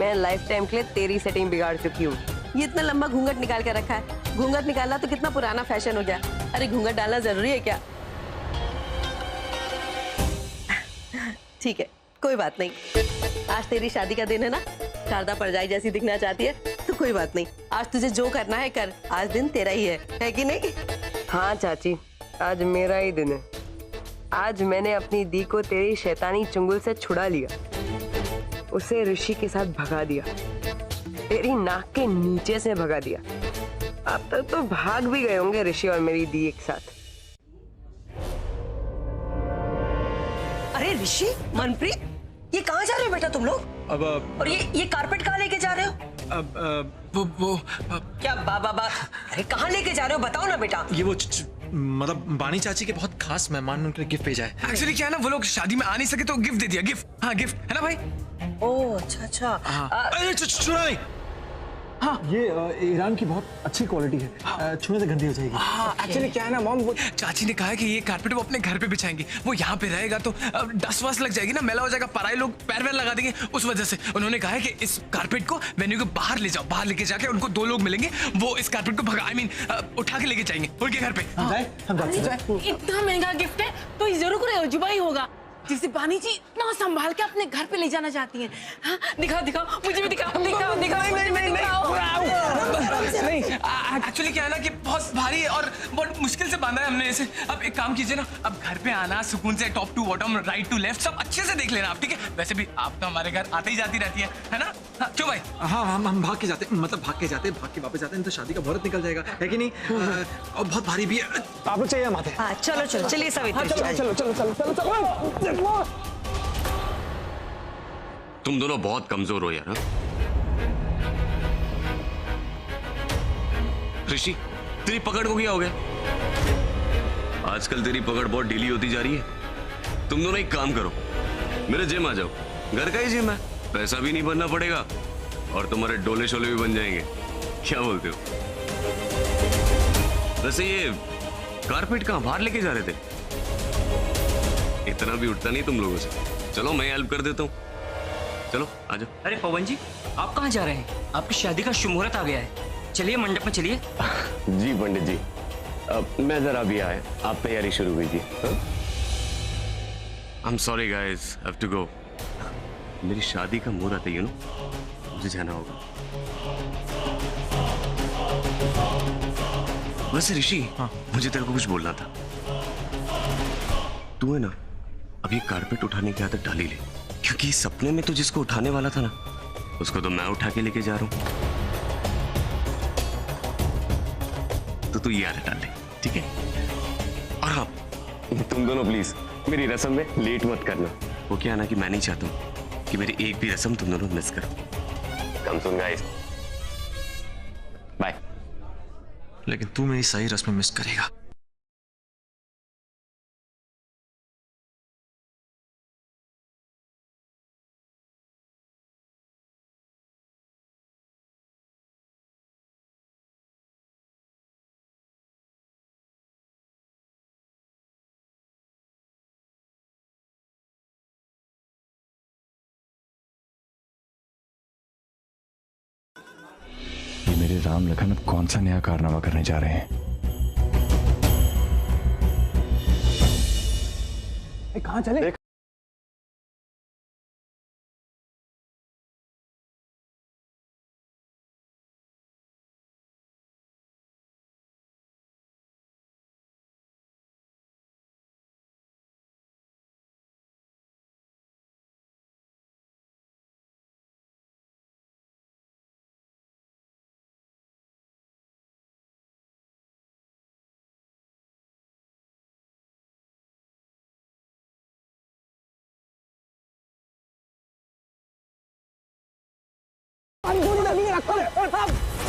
मैं लाइफ टाइम के लिए तेरी सेटिंग बिगाड़ चुकी हूँ। ये इतना लंबा घूंघट निकाल के रखा है, घूंघट निकालना तो कितना पुराना फैशन हो गया। अरे घूंघट डालना जरूरी है क्या? ठीक है, कोई बात नहीं। आज तेरी शादी का दिन है ना, शारदा परजाई जैसी दिखना चाहती है तो कोई बात नहीं, आज तुझे जो करना है कर, आज दिन तेरा ही है कि नहीं? हाँ चाची, आज मेरा ही दिन है। आज मैंने अपनी दी को तेरी शैतानी चुंगल से छुड़ा लिया, उसे ऋषि के साथ भगा दिया, तेरी नाक के नीचे से भगा दिया। अब तक तो भाग भी गए होंगे ऋषि और मेरी दी एक साथ। अरे ऋषि, मनप्रीत, ये कहाँ जा रहे हो बेटा तुम लोग? अब और ये कारपेट कहाँ लेके जा रहे हो? वो क्या बाबा, अरे कहाँ लेके जा रहे हो बताओ ना बेटा। ये वो मतलब बानी चाची के बहुत खास मेहमान उनके गिफ्ट भेजा है। एक्चुअली क्या है ना, वो लोग शादी में आ नहीं सके तो गिफ्ट दे दिया। गिफ्ट, हाँ गिफ्ट है ना भाई। ओह अच्छा। अरे सुना नहीं। हाँ, ये ईरान की बहुत अच्छी क्वालिटी है, छूने से गंदी हो जाएगी। हाँ, एक्चुअली क्या है ना मॉम, वो चाची ने कहा है कि ये कारपेट वो अपने घर पे बिछाएंगी, वो यहाँ पे रहेगा तो डस्ट वस्ट लग जाएगी ना, मैला हो जाएगा, पराये लोग पैर वैर लगा देंगे। उस वजह से उन्होंने कहा है कि इस कारपेट को वेन्यू के बाहर ले जाओ, बाहर लेके जाके उनको 2 लोग मिलेंगे, वो इस कारपेट को भगा उठा के लेके जाएंगे उनके घर पे। इतना महंगा गिफ्ट है तो ये जरूर कोई अजूबा ही होगा जिसे बानी जी इतना संभाल के अपने घर पे ले जाना चाहती हैं। हाँ, दिखाओ मुझे भी दिखाओ। नहीं, एक्चुअली क्या है ना कि बहुत भारी है और बहुत मुश्किल से बांधा है हमने इसे। अब एक काम कीजिए ना, अब घर पे आना सुकून से, top to bottom, right to left सब अच्छे से देख लेना आप, ठीक है? वैसे भी आप तो हमारे घर आते ही जाती रहती है ना? हाँ, क्यों भाई? हाँ, हम भाग के जाते, मतलब भाग के वापस जाते हैं तो शादी का मुहूर्त निकल जाएगा, है कि नहीं? और बहुत भारी भी है। आप लोग चाहिए माते। हाँ चलो चलिए सवित्री, चलो। तुम दोनों बहुत कमजोर हो यार। हाँ? ऋषि, तेरी पकड़ को क्या हो गया? आजकल तेरी पकड़ बहुत ढीली होती जा रही है। तुम दोनों एक काम करो, मेरे जिम आ जाओ, घर का ही जिम है, पैसा भी नहीं भरना पड़ेगा और तुम्हारे डोले शोले भी बन जाएंगे। क्या बोलते हो? वैसे ये कारपेट कहां बाहर लेके जा रहे थे? इतना भी उठता नहीं तुम लोगों से। चलो मैं हेल्प कर देता हूँ, चलो आ जाओ। अरे पवन जी, आप कहाँ जा रहे हैं? आपकी शादी का शुभ मुहूर्त आ गया है, चलिए मंडप में चलिए। जी पंडित जी, मैं जरा अभी आया, आप तैयारी शुरू कीजिए। I am sorry guys, have to go. मेरी शादी का मुहूर्त है, मुझे जाना होगा। वैसे ऋषि, हाँ, मुझे तेरे को कुछ बोलना था। तू है ना, अभी कारपेट उठाने की आदत डाली ले, क्योंकि सपने में तो जिसको उठाने वाला था ना, उसको तो मैं उठा के लेके जा रहा हूं। तो तू ये आदत डाल ले, ठीक है? और हाँ, तुम दोनों प्लीज मेरी रस्म में लेट मत करना। वो क्या ना कि मैं नहीं चाहता हूं कि मेरी एक भी रस्म तुम दोनों मिस करो। कम सुन गाइस, बाय। लेकिन तू मेरी सही रस्म मिस करेगा। ये मेरे राम लखन अब कौन सा नया कारनामा करने जा रहे हैं? कहाँ चले? I'm doing the